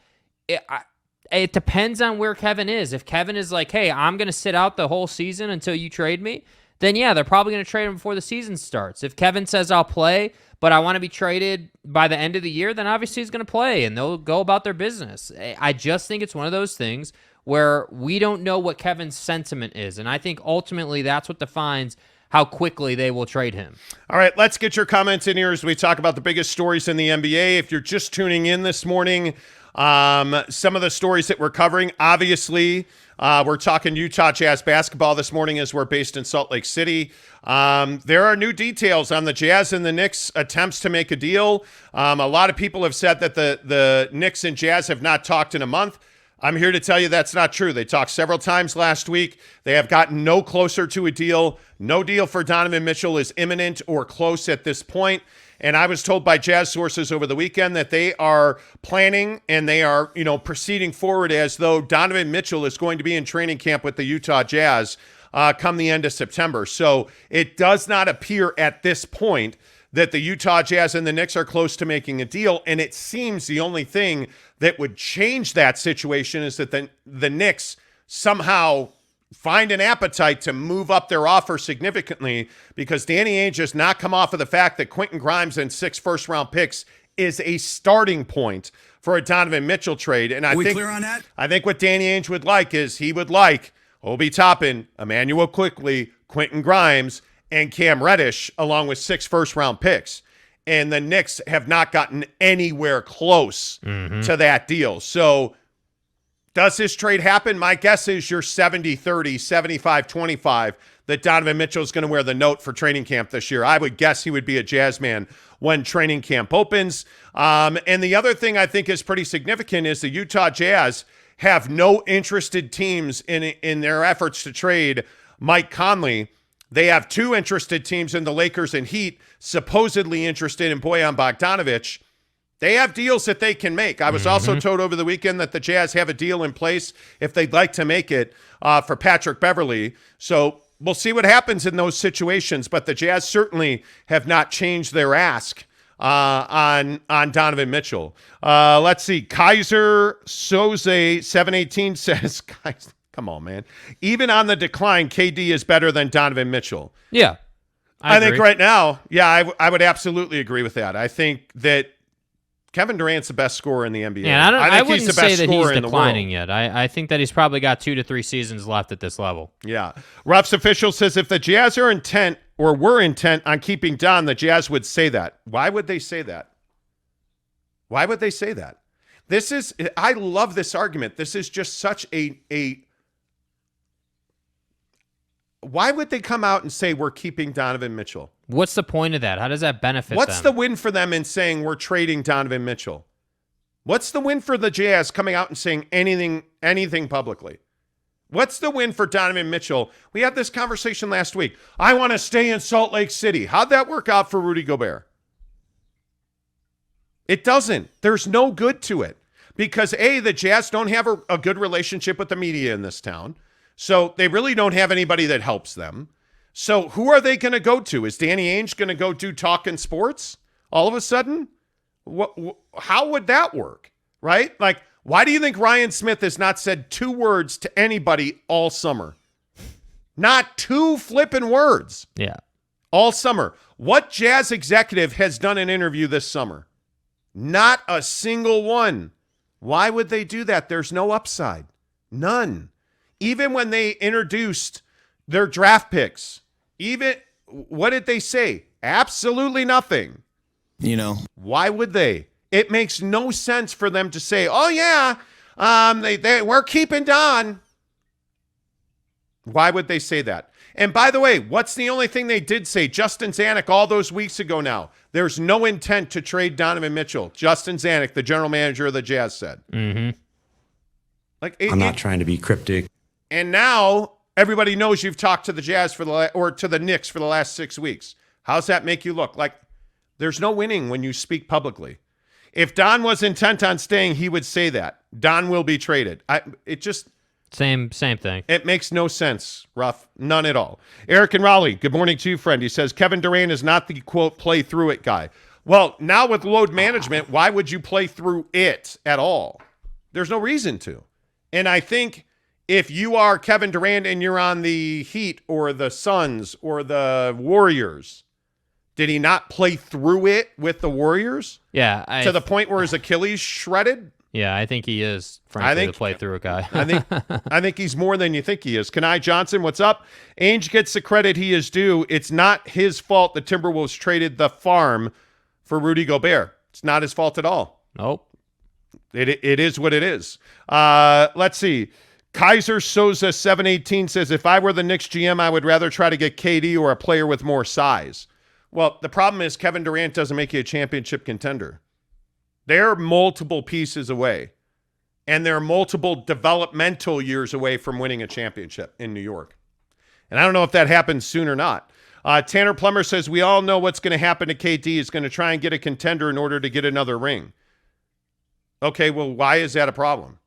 it depends on where Kevin is. If Kevin is like, hey, I'm going to sit out the whole season until you trade me, then yeah, they're probably going to trade him before the season starts. If Kevin says, I'll play, but I want to be traded by the end of the year, then obviously he's going to play, and they'll go about their business. I just think it's one of those things where we don't know what Kevin's sentiment is, and I think ultimately that's what defines how quickly they will trade him. All right, let's get your comments in here as we talk about the biggest stories in the NBA. If you're just tuning in this morning, some of the stories that we're covering, obviously, we're talking Utah Jazz basketball this morning as we're based in Salt Lake City. There are new details on the Jazz and the Knicks' attempts to make a deal. A lot of people have said that the Knicks and Jazz have not talked in a month. I'm here to tell you that's not true. They talked several times last week. They have gotten no closer to a deal. No deal for Donovan Mitchell is imminent or close at this point. And I was told by Jazz sources over the weekend that they are planning and they are, proceeding forward as though Donovan Mitchell is going to be in training camp with the Utah Jazz come the end of September. So it does not appear at this point that the Utah Jazz and the Knicks are close to making a deal. And it seems the only thing that would change that situation is that the Knicks somehow find an appetite to move up their offer significantly, because Danny Ainge has not come off of the fact that Quentin Grimes and 6 first-round picks is a starting point for a Donovan Mitchell trade. And I think clear on that? I think what Danny Ainge would like is he would like Obi Toppin, Emmanuel Quickley, Quentin Grimes, and Cam Reddish, along with 6 first-round picks. And the Knicks have not gotten anywhere close to that deal. So does this trade happen? My guess is you're 70-30, 75-25, that Donovan Mitchell is going to wear the note for training camp this year. I would guess he would be a Jazz man when training camp opens. And the other thing I think is pretty significant is the Utah Jazz have no interested teams in their efforts to trade Mike Conley. They have 2 interested teams in the Lakers and Heat, supposedly interested in Bojan Bogdanović. They have deals that they can make. I was also told over the weekend that the Jazz have a deal in place if they'd like to make it for Patrick Beverley. So we'll see what happens in those situations. But the Jazz certainly have not changed their ask on Donovan Mitchell. Let's see. Kaiser Soze 718 says, guys, come on, man. Even on the decline, KD is better than Donovan Mitchell. Yeah. I think right now, yeah, I would absolutely agree with that. I think that Kevin Durant's the best scorer in the NBA. Yeah, I wouldn't he's the say best that he's scorer in the declining world. yet. I think that he's probably got 2 to 3 seasons left at this level. Yeah. Ruff's official says if the Jazz are intent or were intent on keeping Don, the Jazz would say that. Why would they say that? Why would they say that? I love this argument. This is just such a why would they come out and say we're keeping Donovan Mitchell? What's the point of that? How does that benefit What's them? the win for them in saying we're trading Donovan Mitchell? What's the win for the Jazz coming out and saying anything publicly? What's the win for Donovan Mitchell? We had this conversation last week. I want to stay in Salt Lake City. How'd that work out for Rudy Gobert? It doesn't. There's no good to it because the Jazz don't have a good relationship with the media in this town. So they really don't have anybody that helps them. So who are they going to go to? Is Danny Ainge going to go do talking sports all of a sudden? How would that work, right? Like, why do you think Ryan Smith has not said 2 words to anybody all summer? Not 2 flipping words. Yeah. All summer. What Jazz executive has done an interview this summer? Not a single one. Why would they do that? There's no upside. None. Even when they introduced their draft picks, what did they say? Absolutely nothing. Why would they? It makes no sense for them to say, oh, yeah, we're keeping Don. Why would they say that? And by the way, what's the only thing they did say? Justin Zanuck all those weeks ago now. There's no intent to trade Donovan Mitchell. Justin Zanuck, the general manager of the Jazz, said. Mm-hmm. I'm not trying to be cryptic. And now everybody knows you've talked to the Jazz or to the Knicks for the last 6 weeks. How's that make you look? Like, there's no winning when you speak publicly. If Don was intent on staying, he would say that. Don will be traded. Same thing. It makes no sense, Ruff. None at all. Eric and Raleigh, good morning to you, friend. He says, Kevin Durant is not the, quote, play through it guy. Well, now with load management, why would you play through it at all? There's no reason to. And I think if you are Kevin Durant and you're on the Heat or the Suns or the Warriors, did he not play through it with the Warriors? Yeah. To the point where his Achilles shredded? Yeah, I think he is, frankly, the play through a guy. I think he's more than you think he is. Kenai Johnson, what's up? Ainge gets the credit he is due. It's not his fault the Timberwolves traded the farm for Rudy Gobert. It's not his fault at all. Nope. It is what it is. Let's see. Kaiser Souza 718 says, if I were the Knicks GM, I would rather try to get KD or a player with more size. Well, the problem is Kevin Durant doesn't make you a championship contender. They're multiple pieces away, and they're multiple developmental years away from winning a championship in New York. And I don't know if that happens soon or not. Tanner Plummer says, we all know what's going to happen to KD. He's going to try and get a contender in order to get another ring. Okay, well, why is that a problem?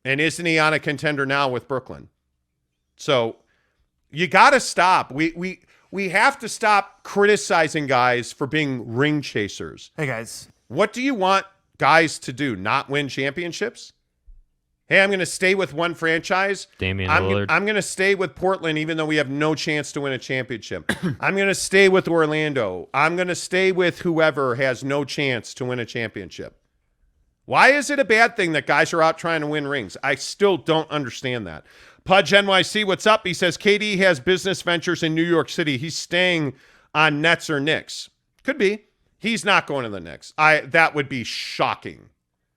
And isn't he on a contender now with Brooklyn? So you got to stop. We have to stop criticizing guys for being ring chasers. Hey, guys. What do you want guys to do? Not win championships? Hey, I'm going to stay with one franchise. Damian Lillard. I'm going to stay with Portland even though we have no chance to win a championship. I'm going to stay with Orlando. I'm going to stay with whoever has no chance to win a championship. Why is it a bad thing that guys are out trying to win rings? I still don't understand that. Pudge NYC, what's up? He says, KD has business ventures in New York City. He's staying on Nets or Knicks. Could be. He's not going to the Knicks. That would be shocking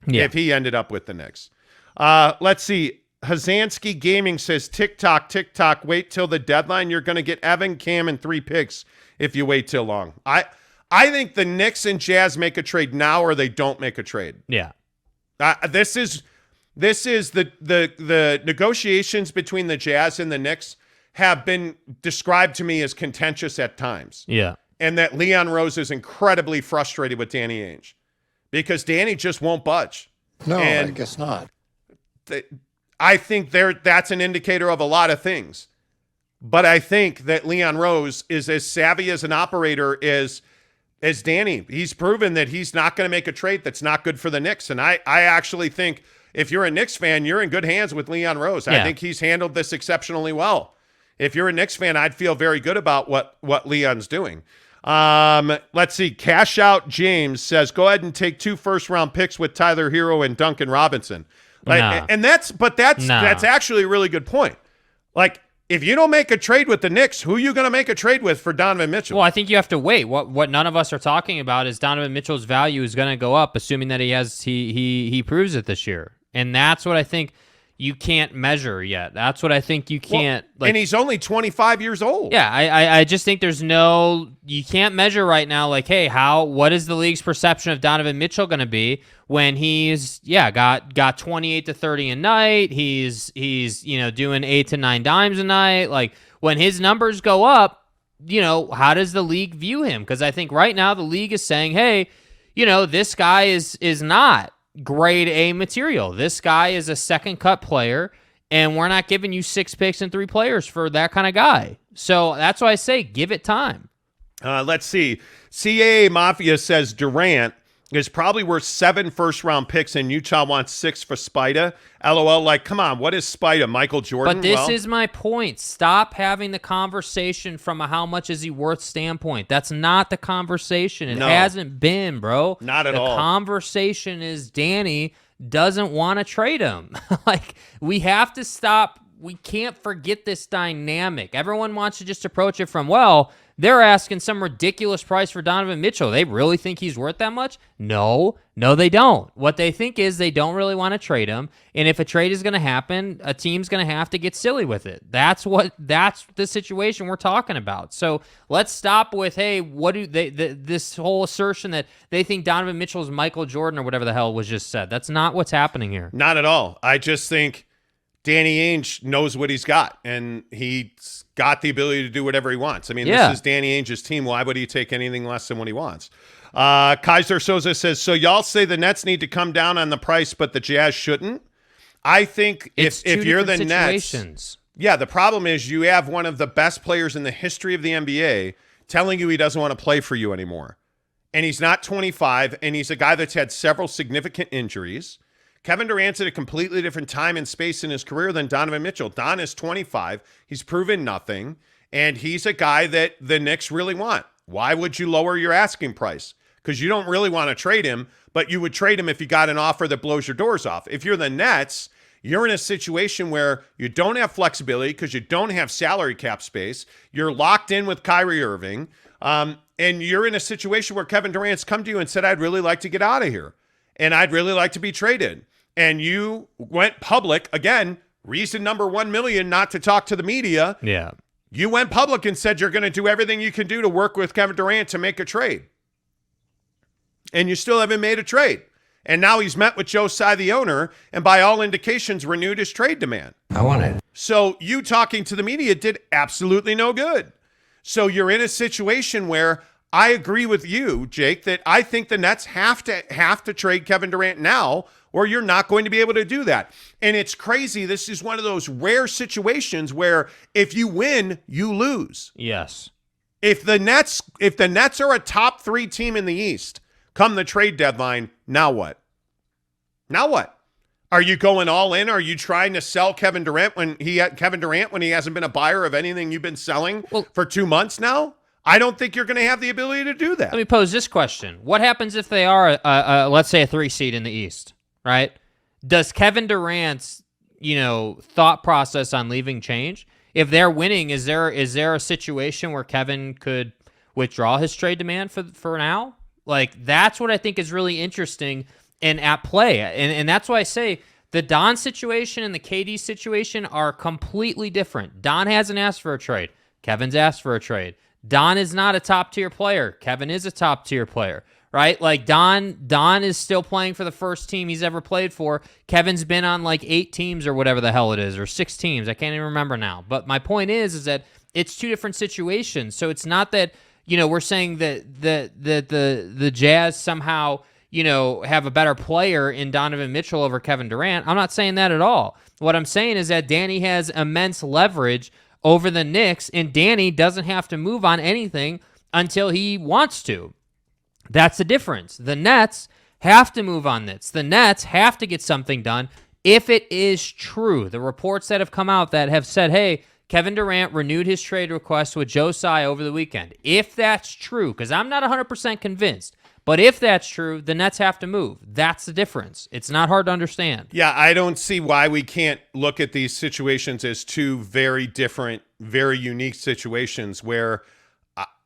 if he ended up with the Knicks. Let's see. Hazansky Gaming says, TikTok, wait till the deadline. You're going to get Evan, Cam, and 3 picks if you wait till long. I think the Knicks and Jazz make a trade now or they don't make a trade. Yeah. This is the negotiations between the Jazz and the Knicks have been described to me as contentious at times. Yeah. And that Leon Rose is incredibly frustrated with Danny Ainge because Danny just won't budge. No, and I guess not. I think that's an indicator of a lot of things. But I think that Leon Rose is as savvy as an operator as Danny. He's proven that he's not going to make a trade that's not good for the Knicks. And I actually think if you're a Knicks fan, you're in good hands with Leon Rose. I think he's handled this exceptionally well. If you're a Knicks fan, I'd feel very good about what Leon's doing. Let's see. Cash Out James says, go ahead and take 2 first-round picks with Tyler Hero and Duncan Robinson. And that's actually a really good point. Like, if you don't make a trade with the Knicks, who are you going to make a trade with for Donovan Mitchell? Well, I think you have to wait. What none of us are talking about is Donovan Mitchell's value is going to go up, assuming that he proves it this year. And that's what I think, you can't measure yet. That's what I think you can't. Well, and he's only 25 years old. Yeah, I just think you can't measure right now, like, hey, what is the league's perception of Donovan Mitchell going to be when he's, got 28 to 30 a night, he's doing 8 to 9 dimes a night. Like, when his numbers go up, how does the league view him? Because I think right now the league is saying, hey, this guy is not grade A material. This guy is a second cut player, and we're not giving you 6 picks and 3 players for that kind of guy. So that's why I say give it time. Let's see. CAA Mafia says Durant is probably worth 7 first-round picks, and Utah wants 6 for Spida. LOL, like, come on, what is Spida, Michael Jordan? But this is my point. Stop having the conversation from a how much is he worth standpoint. That's not the conversation. It hasn't been, bro. Not at all. The conversation is Danny doesn't want to trade him. Like, we have to stop. We can't forget this dynamic. Everyone wants to just approach it from, well, they're asking some ridiculous price for Donovan Mitchell. They really think he's worth that much? No, they don't. What they think is they don't really want to trade him, and if a trade is going to happen, a team's going to have to get silly with it. That's the situation we're talking about. So let's stop with, hey, what do this whole assertion that they think Donovan Mitchell is Michael Jordan or whatever the hell was just said. That's not what's happening here. Not at all. I just think Danny Ainge knows what he's got, and he's got the ability to do whatever he wants. I mean, This is Danny Ainge's team. Why would he take anything less than what he wants? Kaiser Soza says, so y'all say the Nets need to come down on the price, but the Jazz shouldn't? I think if you're the Nets, the problem is you have one of the best players in the history of the NBA telling you he doesn't want to play for you anymore. And he's not 25, and he's a guy that's had several significant injuries. Kevin Durant's at a completely different time and space in his career than Donovan Mitchell. Don is 25. He's proven nothing, and he's a guy that the Knicks really want. Why would you lower your asking price? Because you don't really want to trade him, but you would trade him if you got an offer that blows your doors off. If you're the Nets, you're in a situation where you don't have flexibility because you don't have salary cap space. You're locked in with Kyrie Irving, and you're in a situation where Kevin Durant's come to you and said, I'd really like to get out of here, and I'd really like to be traded. And you went public, again, reason number 1 million not to talk to the media. Yeah. You went public and said you're going to do everything you can do to work with Kevin Durant to make a trade. And you still haven't made a trade. And now he's met with Joe Tsai, the owner, and by all indications renewed his trade demand. I want it. So you talking to the media did absolutely no good. So you're in a situation where I agree with you, Jake, that I think the Nets have to trade Kevin Durant now, or you're not going to be able to do that. And it's crazy. This is one of those rare situations where if you win, you lose. Yes. If the Nets are a top 3 team in the East come the trade deadline, now what? Now what? Are you going all in? Are you trying to sell Kevin Durant when he hasn't been a buyer of anything you've been selling for 2 months now? I don't think you're going to have the ability to do that. Let me pose this question. What happens if they are, let's say, a 3 seed in the East, right? Does Kevin Durant's, thought process on leaving change? If they're winning, is there a situation where Kevin could withdraw his trade demand for now? Like, that's what I think is really interesting and at play. And that's why I say the Don situation and the KD situation are completely different. Don hasn't asked for a trade. Kevin's asked for a trade. Don is not a top-tier player. Kevin is a top-tier player, right? Like, Don is still playing for the first team he's ever played for. Kevin's been on, like, 8 teams or whatever the hell it is, or 6 teams. I can't even remember now. But my point is that it's 2 different situations. So it's not that, we're saying that the Jazz somehow, have a better player in Donovan Mitchell over Kevin Durant. I'm not saying that at all. What I'm saying is that Danny has immense leverage over the Knicks, and Danny doesn't have to move on anything until he wants to. That's the difference. The Nets have to move on this. The Nets have to get something done if it is true. The reports that have come out that have said, hey, Kevin Durant renewed his trade request with Joe Tsai over the weekend. If that's true, because I'm not 100% convinced, but if that's true, the Nets have to move. That's the difference. It's not hard to understand. Yeah, I don't see why we can't look at these situations as 2 very different, very unique situations where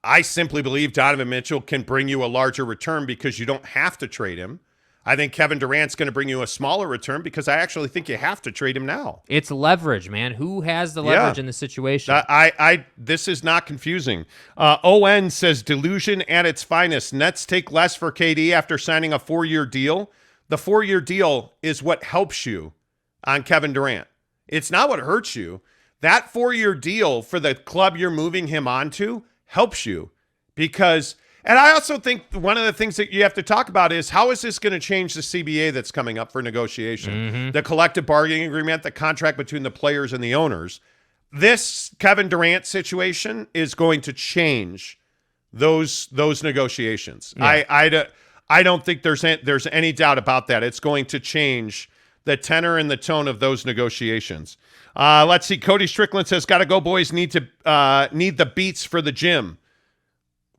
I simply believe Donovan Mitchell can bring you a larger return because you don't have to trade him. I think Kevin Durant's going to bring you a smaller return because I actually think you have to trade him now. It's leverage, man. Who has the leverage in the situation? This is not confusing. ON says delusion at its finest. Nets take less for KD after signing a 4-year deal. The 4-year deal is what helps you on Kevin Durant. It's not what hurts you. That 4-year deal for the club you're moving him on to helps you because, and I also think one of the things that you have to talk about is how is this going to change the CBA that's coming up for negotiation? The collective bargaining agreement, the contract between the players and the owners. This Kevin Durant situation is going to change those negotiations. Yeah. I don't think there's any doubt about that. It's going to change the tenor and the tone of those negotiations. Let's see. Cody Strickland says, "Gotta go, boys. Need the beats for the gym."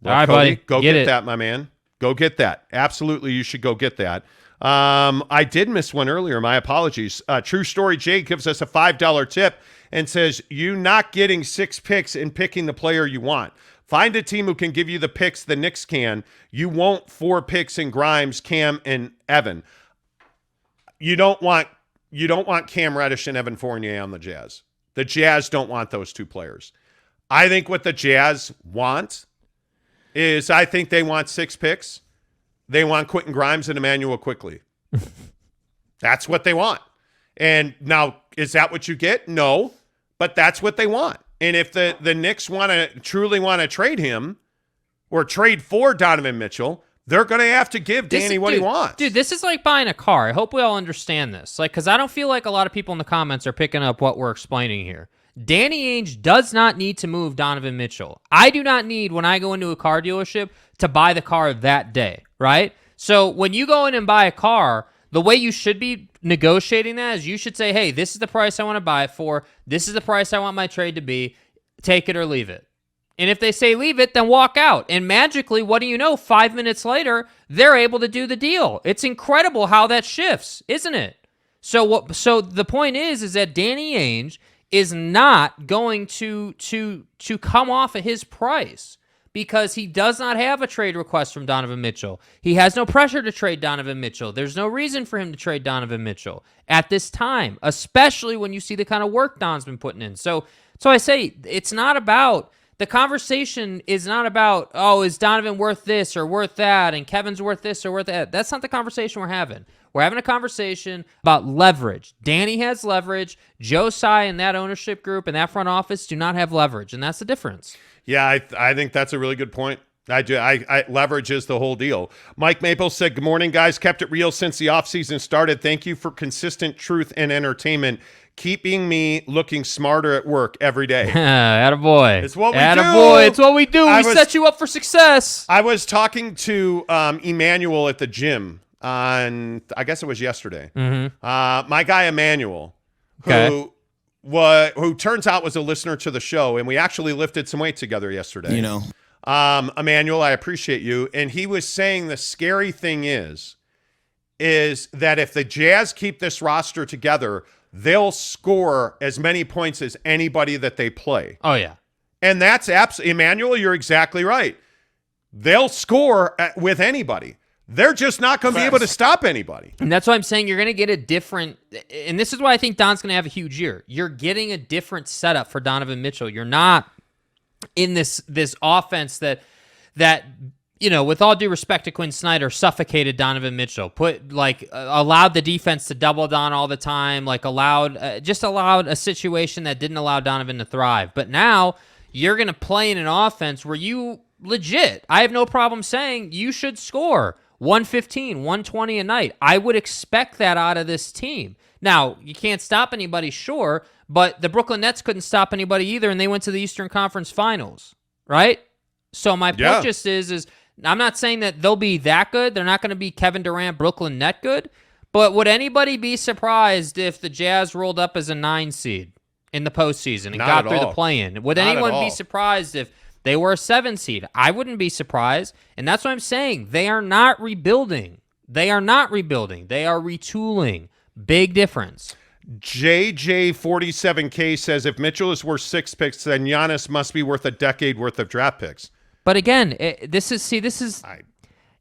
Well, all right, Cody, buddy. Go get that, my man. Go get that. Absolutely, you should go get that. I did miss one earlier. My apologies. True Story Jay gives us a $5 tip and says, "You not getting 6 picks and picking the player you want. Find a team who can give you the picks the Knicks can. You won't 4 picks in Grimes, Cam, and Evan. You don't want Cam Reddish and Evan Fournier on the Jazz. The Jazz don't want those 2 players. I think what the Jazz want is I think they want 6 picks. They want Quentin Grimes and Emmanuel Quickly. That's what they want. And now, is that what you get? No, but that's what they want. And if the Knicks truly want to trade him or trade for Donovan Mitchell, they're going to have to give Danny what he wants. Dude, this is like buying a car. I hope we all understand this. Because I don't feel like a lot of people in the comments are picking up what we're explaining here. Danny Ainge does not need to move Donovan Mitchell. I do not need, when I go into a car dealership, to buy the car that day, right? So when you go in and buy a car, the way you should be negotiating that is you should say, hey, this is the price I want to buy it for. This is the price I want my trade to be. Take it or leave it. And if they say leave it, then walk out. And magically, what do you know? 5 minutes later, they're able to do the deal. It's incredible how that shifts, isn't it? So the point is that Danny Ainge is not going to come off of his price because he does not have a trade request from Donovan Mitchell. He has no pressure to trade Donovan Mitchell. There's no reason for him to trade Donovan Mitchell at this time, especially when you see the kind of work Don's been putting in. So I say it's not about, the conversation is not about, oh, is Donovan worth this or worth that, and Kevin's worth this or worth that. That's not the conversation we're having. We're having a conversation about leverage. Danny has leverage. Joe Tsai and that ownership group and that front office do not have leverage, and that's the difference. Yeah, I think that's a really good point. I do. Leverage is the whole deal. Mike Maple said, "Good morning, guys. Kept it real since the offseason started. Thank you for consistent truth and entertainment. Keeping me looking smarter at work every day." Attaboy. It's what we Attaboy. do. It's what we do. We set you up for success. I was talking to Emmanuel at the gym on, I guess it was yesterday. My guy Emmanuel, who turns out was a listener to the show, and we actually lifted some weight together yesterday. You know. Emmanuel, I appreciate you. And he was saying the scary thing is that if the Jazz keep this roster together, they'll score as many points as anybody that they play. Oh, yeah. And that's absolutely, Emmanuel, you're exactly right. They'll score with anybody. They're just not going to be able to stop anybody. And that's why I'm saying you're going to get a different, and this is why I think Don's going to have a huge year. You're getting a different setup for Donovan Mitchell. You're not in this offense that with all due respect to Quinn Snyder, suffocated Donovan Mitchell, allowed the defense to double Don all the time, allowed a situation that didn't allow Donovan to thrive. But now you're going to play in an offense where you legit, I have no problem saying you should score 115, 120 a night. I would expect that out of this team. Now, you can't stop anybody, sure, but the Brooklyn Nets couldn't stop anybody either, and they went to the Eastern Conference Finals, right? So my point just is I'm not saying that they'll be that good. They're not going to be Kevin Durant, Brooklyn net good, but would anybody be surprised if the Jazz rolled up as a 9 seed in the postseason and got through the play-in? Would anyone be surprised if they were a 7 seed? I wouldn't be surprised, and that's what I'm saying. They are not rebuilding. They are retooling. Big difference. JJ47K says if Mitchell is worth 6 picks, then Giannis must be worth a decade worth of draft picks. But again, this is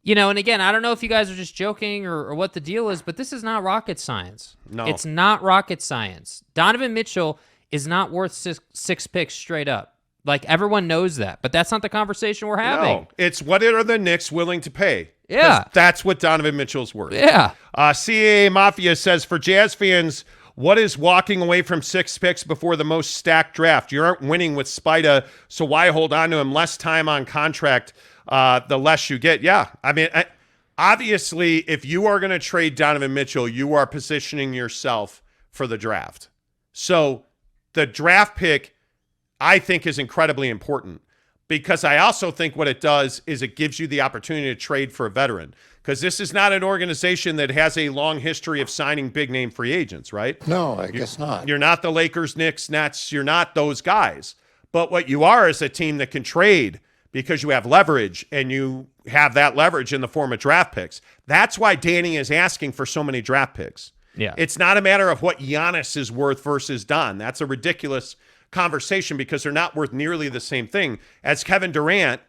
And again, I don't know if you guys are just joking or what the deal is, but this is not rocket science. No. It's not rocket science. Donovan Mitchell is not worth six picks straight up. Like, everyone knows that, but that's not the conversation we're having. No, it's what are the Knicks willing to pay? Yeah. That's what Donovan Mitchell's worth. Yeah. CAA Mafia says, for Jazz fans, what is walking away from 6 picks before the most stacked draft? You aren't winning with Spida, so why hold on to him? Less time on contract, the less you get. Yeah, I mean, obviously, if you are going to trade Donovan Mitchell, you are positioning yourself for the draft. So the draft pick, I think, is incredibly important, because I also think what it does is it gives you the opportunity to trade for a veteran, because this is not an organization that has a long history of signing big-name free agents, right? No, I guess not. You're not the Lakers, Knicks, Nets. You're not those guys. But what you are is a team that can trade because you have leverage, and you have that leverage in the form of draft picks. That's why Danny is asking for so many draft picks. Yeah. It's not a matter of what Giannis is worth versus Don. That's a ridiculous conversation, because they're not worth nearly the same thing as Kevin Durant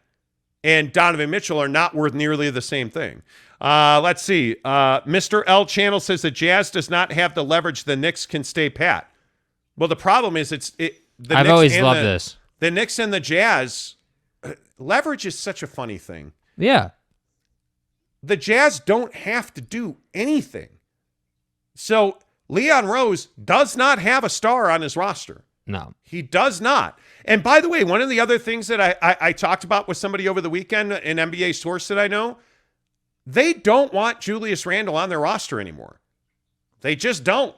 and Donovan Mitchell are not worth nearly the same thing. Let's see. Mr. L Channel says the Jazz does not have the leverage. The Knicks can stay pat. Well, the problem is I've always loved this. The Knicks and the Jazz, leverage is such a funny thing. Yeah. The Jazz don't have to do anything. So Leon Rose does not have a star on his roster. No. He does not. And by the way, one of the other things that I talked about with somebody over the weekend, an NBA source that I know, they don't want Julius Randle on their roster anymore. They just don't.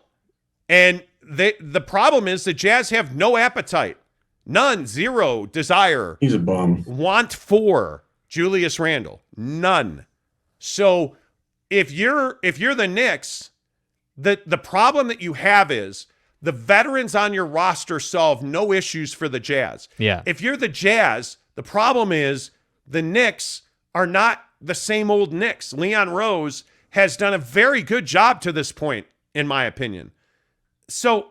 And the problem is the Jazz have no appetite, none, zero desire. He's a bum. Want for Julius Randle, none. So if you're the Knicks, the problem that you have is the veterans on your roster solve no issues for the Jazz. Yeah. If you're the Jazz, the problem is the Knicks are not the same old Knicks. Leon Rose has done a very good job to this point, in my opinion. So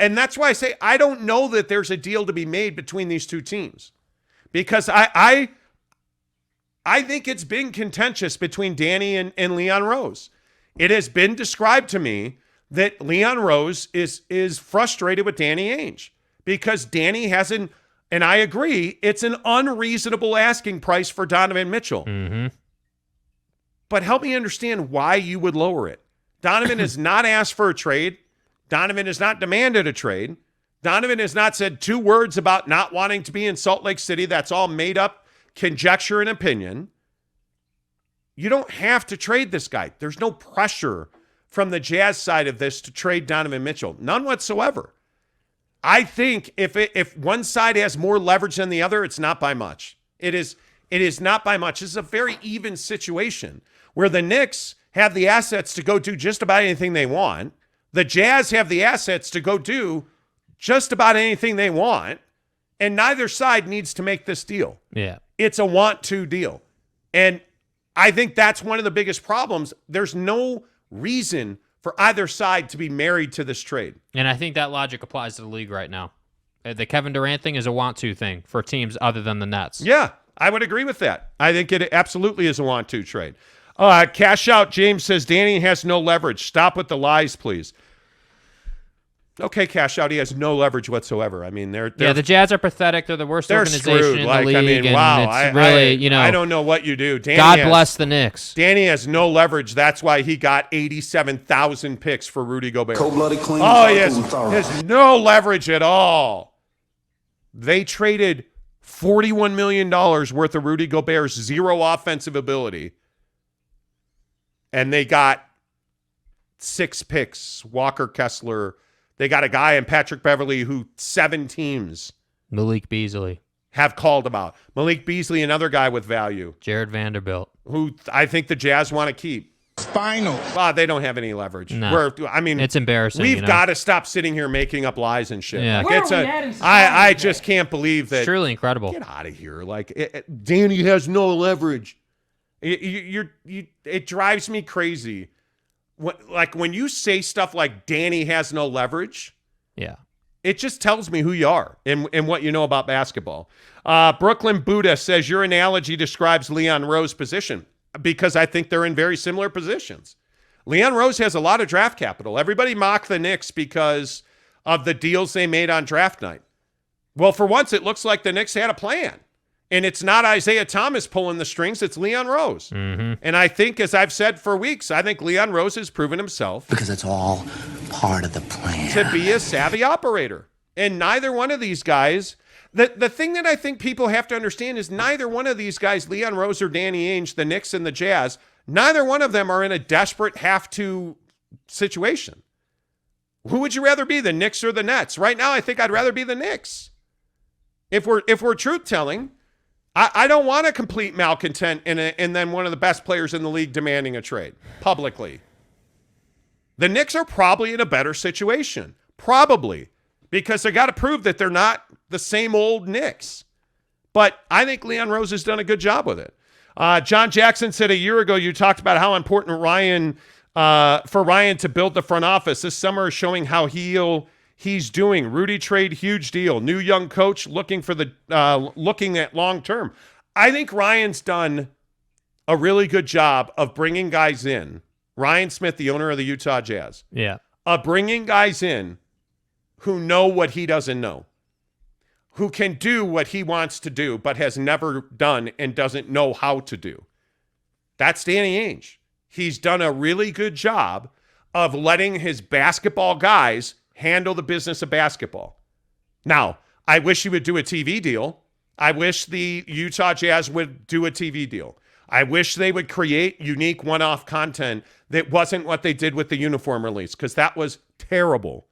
and that's why I say I don't know that there's a deal to be made between these two teams, because I think it's been contentious between Danny and Leon Rose. It has been described to me that Leon Rose is frustrated with Danny Ainge, because Danny hasn't, and I agree, it's an unreasonable asking price for Donovan Mitchell. Mm-hmm. But help me understand why you would lower it. Donovan has not asked for a trade. Donovan has not demanded a trade. Donovan has not said 2 words about not wanting to be in Salt Lake City. That's all made up conjecture and opinion. You don't have to trade this guy. There's no pressure from the Jazz side of this to trade Donovan Mitchell. None whatsoever. I think if one side has more leverage than the other, it's not by much. It is not by much. This is a very even situation where the Knicks have the assets to go do just about anything they want. The Jazz have the assets to go do just about anything they want, and neither side needs to make this deal. Yeah. It's a want-to deal. And I think that's one of the biggest problems. There's no reason for either side to be married to this trade. And I think that logic applies to the league right now. The Kevin Durant thing is a want-to thing for teams other than the Nets. Yeah, I would agree with that. I think it absolutely is a want-to trade. Cash Out James says, Danny has no leverage. Stop with the lies, please. Okay, Cash Out, he has no leverage whatsoever. I mean, they're the Jazz are pathetic. They're the worst organization screwed. in Like, the league. I mean, and wow. It's really, I don't know what you do. God bless the Knicks. Danny has no leverage. That's why he got 87,000 picks for Rudy Gobert. Cold-blooded clean. Oh, he has no leverage at all. They traded $41 million worth of Rudy Gobert's zero offensive ability, and they got 6 picks. Walker Kessler. They got a guy in Patrick Beverley who 7 teams Malik Beasley have called about. Malik Beasley, another guy with value. Jared Vanderbilt, who I think the Jazz want to keep. Spinal. They don't have any leverage. No. It's embarrassing. We've got to stop sitting here making up lies and shit. Yeah. Like, I just can't believe that. It's truly incredible. Get out of here. Like, Danny has no leverage. It drives me crazy. When you say stuff like Danny has no leverage, yeah, it just tells me who you are and what you know about basketball. Brooklyn Buddha says your analogy describes Leon Rose's position. because I think they're in very similar positions. Leon Rose has a lot of draft capital. Everybody mocked the Knicks because of the deals they made on draft night. Well, for once, it looks like the Knicks had a plan. And it's not Isaiah Thomas pulling the strings, it's Leon Rose. Mm-hmm. And I think, as I've said for weeks, I think Leon Rose has proven himself because it's all part of the plan to be a savvy operator. And neither one of these guys, the thing that I think people have to understand is neither one of these guys, Leon Rose or Danny Ainge, the Knicks and the Jazz, neither one of them are in a desperate have-to situation. Who would you rather be, the Knicks or the Nets? Right now, I think I'd rather be the Knicks. If we're truth-telling, I don't want a complete malcontent and then one of the best players in the league demanding a trade publicly. The Knicks are probably in a better situation. Probably. Because they got to prove that they're not the same old Knicks. But I think Leon Rose has done a good job with it. John Jackson said a year ago you talked about how important for Ryan to build the front office. This summer is showing how he's doing. Rudy trade, huge deal. New young coach looking at long term. I think Ryan's done a really good job of bringing guys in. Ryan Smith, the owner of the Utah Jazz. Yeah. Of bringing guys in who know what he doesn't know, who can do what he wants to do but has never done and doesn't know how to do. That's Danny Ainge. He's done a really good job of letting his basketball guys handle the business of basketball. Now, I wish he would do a TV deal. I wish the Utah Jazz would do a TV deal. I wish they would create unique one-off content that wasn't what they did with the uniform release, because that was terrible.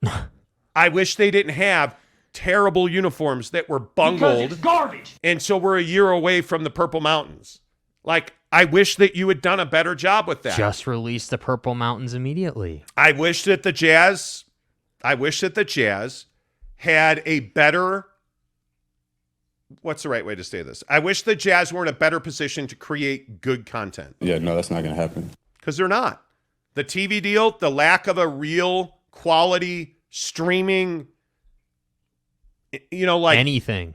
I wish they didn't have terrible uniforms that were bungled. It's garbage. And so we're a year away from the Purple Mountains. Like, I wish that you had done a better job with that. Just release the Purple Mountains immediately. I wish that the Jazz had a better, what's the right way to say this? I wish the Jazz were in a better position to create good content. Yeah, no, that's not going to happen. Because they're not. The TV deal, the lack of a real quality streaming, like anything,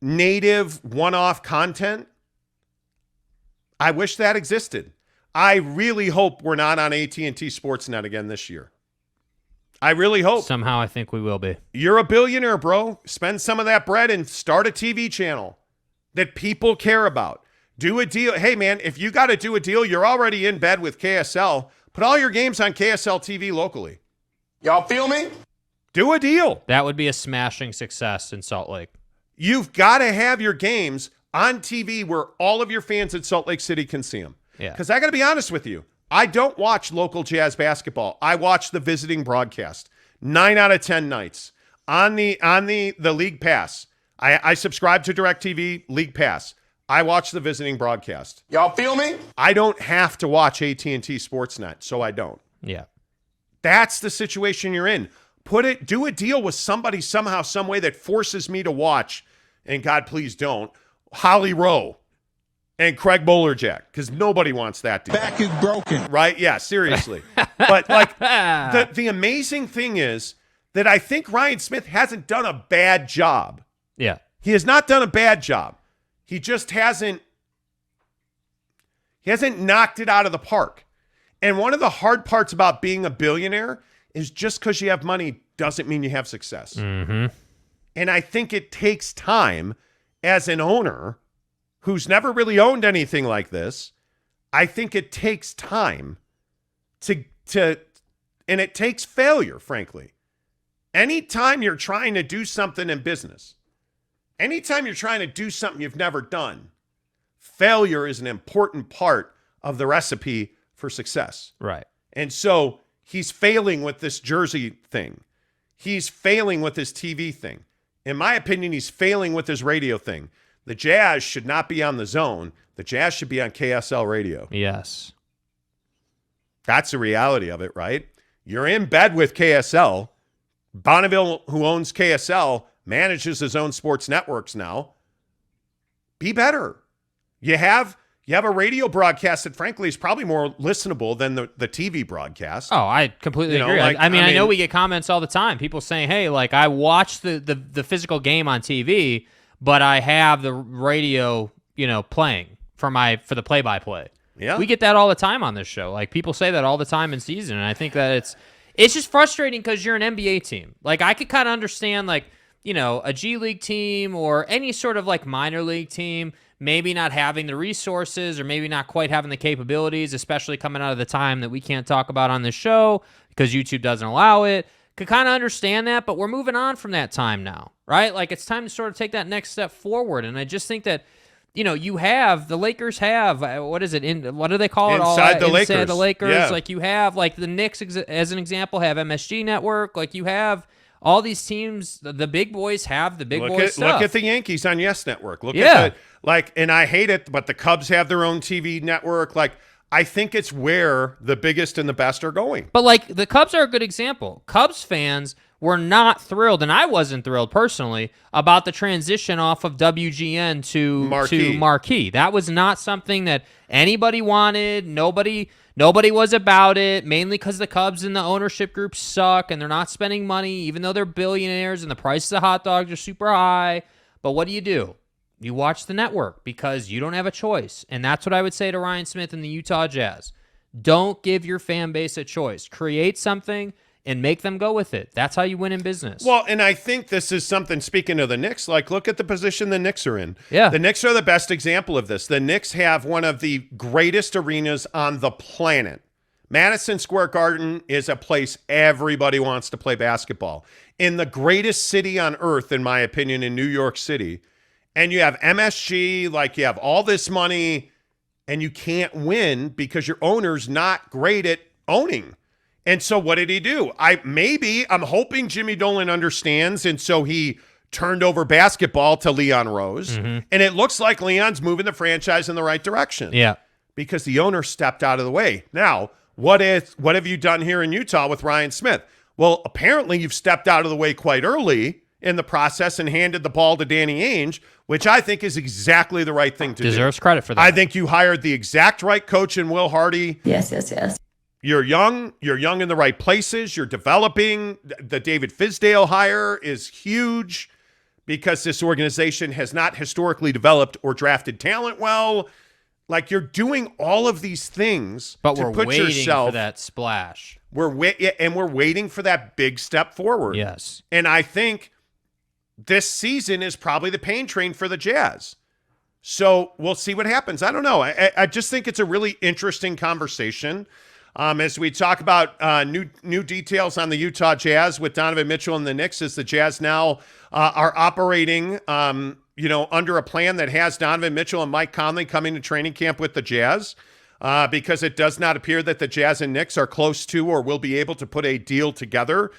native one-off content. I wish that existed. I really hope we're not on AT&T Sportsnet again this year. I really hope. Somehow I think we will be. You're a billionaire, bro. Spend some of that bread and start a TV channel that people care about. Do a deal. Hey, man, if you got to do a deal, you're already in bed with KSL. Put all your games on KSL TV locally. Y'all feel me? Do a deal. That would be a smashing success in Salt Lake. You've got to have your games on TV where all of your fans in Salt Lake City can see them. Yeah. Because I got to be honest with you. I don't watch local Jazz basketball. I watch the visiting broadcast 9 out of 10 nights on the League Pass. I subscribe to DirecTV League Pass. I watch the visiting broadcast. Y'all feel me? I don't have to watch AT&T Sportsnet, so I don't. Yeah. That's the situation you're in. Do a deal with somebody somehow, some way that forces me to watch, and God, please don't, Holly Rowe and Craig Bolerjack, because nobody wants that deal. Back is broken. Right? Yeah, seriously. But like the amazing thing is that I think Ryan Smith hasn't done a bad job. Yeah. He has not done a bad job. He just hasn't knocked it out of the park. And one of the hard parts about being a billionaire is just because you have money doesn't mean you have success. Mm-hmm. And I think it takes time as an owner who's never really owned anything like this. I think it takes time to and it takes failure, frankly. Anytime you're trying to do something in business, anytime you're trying to do something you've never done, failure is an important part of the recipe for success. Right. And so he's failing with this jersey thing. He's failing with his TV thing. In my opinion, he's failing with his radio thing. The Jazz should not be on the Zone. The Jazz should be on KSL radio. Yes. That's the reality of it, right? You're in bed with KSL. Bonneville, who owns KSL, manages his own sports networks now. Be better. You have a radio broadcast that, frankly, is probably more listenable than the TV broadcast. Oh, I completely agree. I know we get comments all the time. People saying, hey, like, I watch the physical game on TV, but I have the radio, playing for the play-by-play. Yeah. We get that all the time on this show. Like, people say that all the time in season, and I think that it's just frustrating because you're an NBA team. Like, I could kind of understand, like, you know, a G League team or any sort of, like, minor league team maybe not having the resources or maybe not quite having the capabilities, especially coming out of the time that we can't talk about on this show because YouTube doesn't allow it. Could kind of understand that, but we're moving on from that time now, right? Like, it's time to sort of take that next step forward, and I just think that, you know, the Lakers have, what is it? What do they call it? Inside the Lakers. Inside the Lakers. Yeah. Like, you have, like, the Knicks, as an example, have MSG Network. Like, you have all these teams, the big boys have the big boy stuff. Look at the Yankees on Yes Network. Look Yeah. at and I hate it, but the Cubs have their own TV network. Like, I think it's where the biggest and the best are going. But, like, the Cubs are a good example. Cubs fans were not thrilled, and I wasn't thrilled personally, about the transition off of WGN to Marquee. That was not something that anybody wanted. Nobody was about it, mainly because the Cubs and the ownership group suck, and they're not spending money, even though they're billionaires, and the prices of hot dogs are super high. But what do? You watch the network because you don't have a choice. And that's what I would say to Ryan Smith and the Utah Jazz. Don't give your fan base a choice. Create something and make them go with it. That's how you win in business. Well, and I think this is something, speaking of the Knicks, like, look at the position the Knicks are in. Yeah. The Knicks are the best example of this. The Knicks have one of the greatest arenas on the planet. Madison Square Garden is a place everybody wants to play basketball. In the greatest city on earth, in my opinion, in New York City. And you have MSG, like, you have all this money, and you can't win because your owner's not great at owning. And so what did he do? I'm hoping Jimmy Dolan understands, and so he turned over basketball to Leon Rose. Mm-hmm. And it looks like Leon's moving the franchise in the right direction. Yeah. Because the owner stepped out of the way. Now, what have you done here in Utah with Ryan Smith? Well, apparently you've stepped out of the way quite early in the process and handed the ball to Danny Ainge, which I think is exactly the right thing to do. Deserves credit for that. I think you hired the exact right coach in Will Hardy. Yes. You're young in the right places. You're developing. The David Fizdale hire is huge because this organization has not historically developed or drafted talent well. Like, you're doing all of these things but to we're put waiting yourself, for that splash. we're waiting for that big step forward. Yes. And I think this season is probably the pain train for the Jazz. So we'll see what happens. I don't know. I just think it's a really interesting conversation. As we talk about new details on the Utah Jazz with Donovan Mitchell and the Knicks, as the Jazz now are operating, under a plan that has Donovan Mitchell and Mike Conley coming to training camp with the Jazz, because it does not appear that the Jazz and Knicks are close to or will be able to put a deal together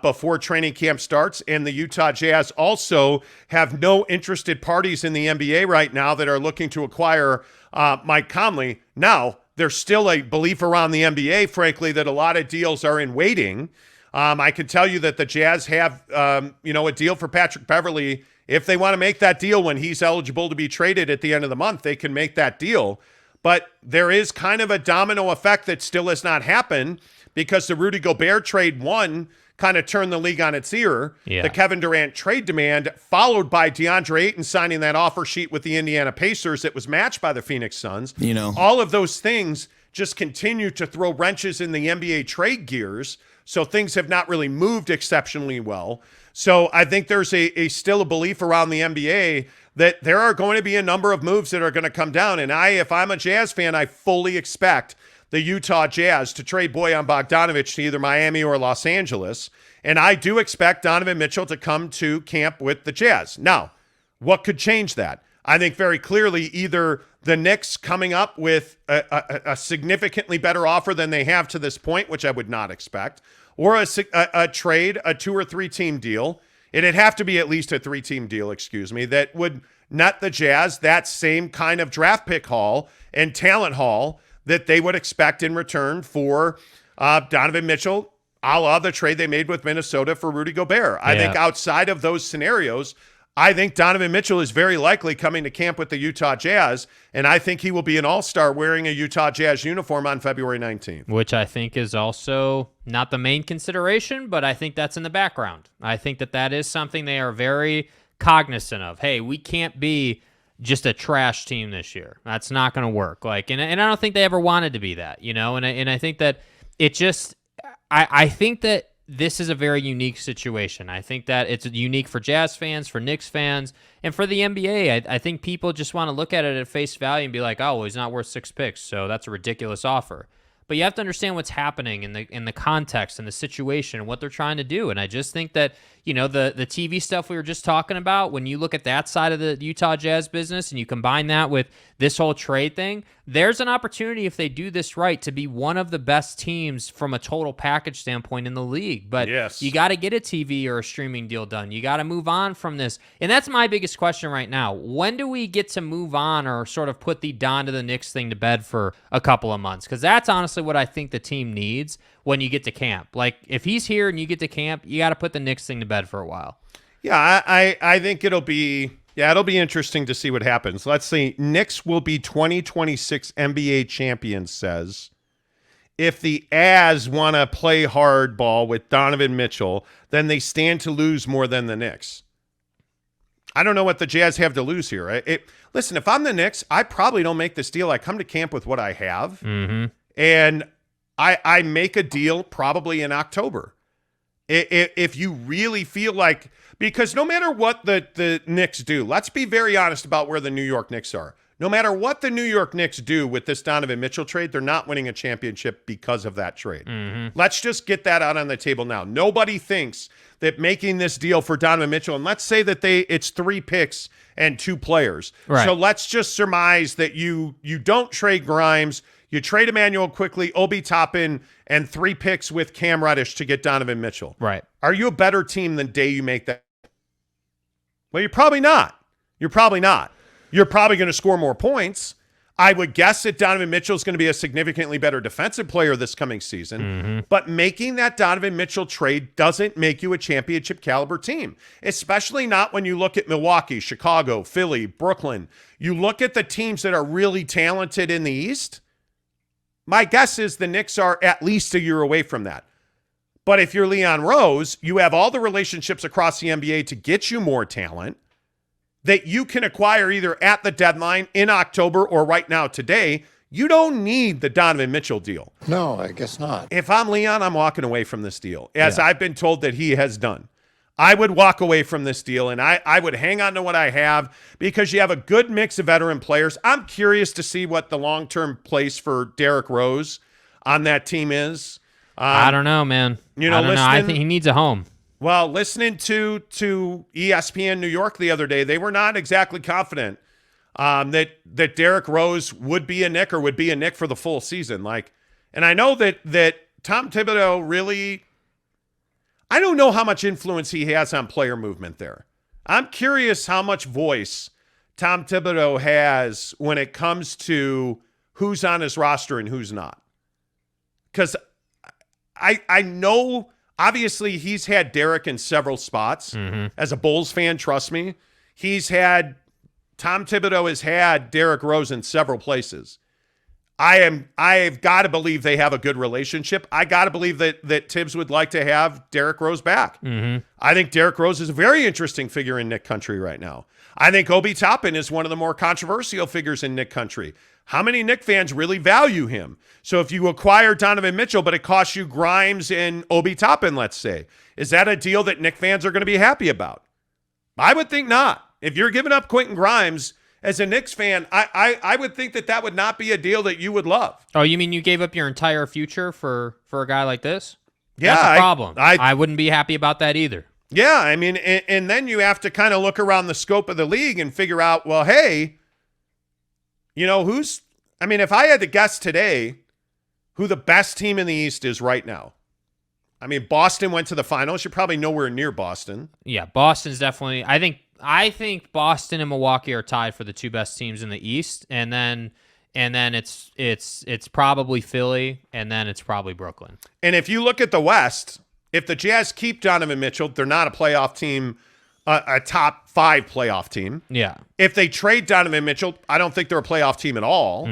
before training camp starts. And the Utah Jazz also have no interested parties in the NBA right now that are looking to acquire Mike Conley. Now, there's still a belief around the NBA, frankly, that a lot of deals are in waiting. I can tell you that the Jazz have, a deal for Patrick Beverley. If they want to make that deal when he's eligible to be traded at the end of the month, they can make that deal. But there is kind of a domino effect that still has not happened because the Rudy Gobert trade, one, kind of turned the league on its ear. Yeah. The Kevin Durant trade demand, followed by DeAndre Ayton signing that offer sheet with the Indiana Pacers that was matched by the Phoenix Suns. All of those things just continue to throw wrenches in the NBA trade gears. So things have not really moved exceptionally well. So I think there's still a belief around the NBA that there are going to be a number of moves that are going to come down. And if I'm a Jazz fan, I fully expect the Utah Jazz to trade Bojan Bogdanovic to either Miami or Los Angeles. And I do expect Donovan Mitchell to come to camp with the Jazz. Now, what could change that? I think very clearly either the Knicks coming up with a significantly better offer than they have to this point, which I would not expect, or a trade, a 2 or 3 team deal. It'd have to be at least a 3-team deal, that would net the Jazz that same kind of draft pick haul and talent haul that they would expect in return for Donovan Mitchell, a la the trade they made with Minnesota for Rudy Gobert. I think outside of those scenarios, I think Donovan Mitchell is very likely coming to camp with the Utah Jazz, and I think he will be an all-star wearing a Utah Jazz uniform on February 19th. Which I think is also not the main consideration, but I think that's in the background. I think that is something they are very cognizant of. Hey, we can't be just a trash team this year. That's not going to work. Like, and I don't think they ever wanted to be that, you know. And I think that it just, I think that this is a very unique situation. I think that it's unique for Jazz fans, for Knicks fans, and for the NBA. I think people just want to look at it at face value and be like, oh, well, he's not worth 6 picks, so that's a ridiculous offer. But you have to understand what's happening in the context and the situation and what they're trying to do. And I just think that, you know, the TV stuff we were just talking about, when you look at that side of the Utah Jazz business and you combine that with this whole trade thing, there's an opportunity, if they do this right, to be one of the best teams from a total package standpoint in the league. But you got to get a TV or a streaming deal done. You got to move on from this. And that's my biggest question right now. When do we get to move on or sort of put the Don to the Knicks thing to bed for a couple of months? Because that's honestly what I think the team needs when you get to camp. Like, if he's here and you get to camp, you got to put the Knicks thing to bed for a while. Yeah, I think it'll be interesting to see what happens. Let's see. Knicks will be 2026 NBA champions, says. If the Az want to play hardball with Donovan Mitchell, then they stand to lose more than the Knicks. I don't know what the Jazz have to lose here. Listen, if I'm the Knicks, I probably don't make this deal. I come to camp with what I have, and I make a deal probably in October. If you really feel like, because no matter what the Knicks do, let's be very honest about where the New York Knicks are. No matter what the New York Knicks do with this Donovan Mitchell trade, they're not winning a championship because of that trade. Let's just get that out on the table now. Nobody thinks that making this deal for Donovan Mitchell, and let's say that it's 3 picks and 2 players. Right. So let's just surmise that you don't trade Grimes, you trade Emmanuel quickly, Obi Toppin, and 3 picks with Cam Reddish to get Donovan Mitchell. Right. Are you a better team the day you make that? Well, you're probably not. You're probably going to score more points. I would guess that Donovan Mitchell is going to be a significantly better defensive player this coming season. But making that Donovan Mitchell trade doesn't make you a championship caliber team, especially not when you look at Milwaukee, Chicago, Philly, Brooklyn. You look at the teams that are really talented in the East. My guess is the Knicks are at least a year away from that. But if you're Leon Rose, you have all the relationships across the NBA to get you more talent that you can acquire either at the deadline in October or right now today. You don't need the Donovan Mitchell deal. No, I guess not. If I'm Leon, I'm walking away from this deal, as I've been told that he has done. I would walk away from this deal, and I would hang on to what I have because you have a good mix of veteran players. I'm curious to see what the long-term place for Derrick Rose on that team is. I don't know, man. I don't know. I think he needs a home. Well, listening to ESPN New York the other day, they were not exactly confident that Derrick Rose would be a Knick or would be a Knick for the full season. And I know that Tom Thibodeau really, I don't know how much influence he has on player movement there. I'm curious how much voice Tom Thibodeau has when it comes to who's on his roster and who's not. Because I know, obviously, he's had Derrick in several spots. As a Bulls fan, trust me, Tom Thibodeau has had Derrick Rose in several places. I've got to believe they have a good relationship. I got to believe that Tibbs would like to have Derrick Rose back. I think Derrick Rose is a very interesting figure in Knick country right now. I think Obi Toppin is one of the more controversial figures in Knick country. How many Knick fans really value him? So if you acquire Donovan Mitchell, but it costs you Grimes and Obi Toppin, let's say, is that a deal that Knick fans are going to be happy about? I would think not. If you're giving up Quentin Grimes as a Knicks fan, I would think that would not be a deal that you would love. Oh, you mean you gave up your entire future for a guy like this? Yeah. That's a problem. I wouldn't be happy about that either. Yeah, I mean, and then you have to kind of look around the scope of the league and figure out, well, hey, if I had to guess today who the best team in the East is right now. I mean, Boston went to the finals. You're probably nowhere near Boston. Yeah, Boston's definitely, I think Boston and Milwaukee are tied for the 2 best teams in the East, and then it's probably Philly, and then it's probably Brooklyn. And if you look at the West, if the Jazz keep Donovan Mitchell, they're not a playoff team, a top 5 playoff team. Yeah. If they trade Donovan Mitchell, I don't think they're a playoff team at all.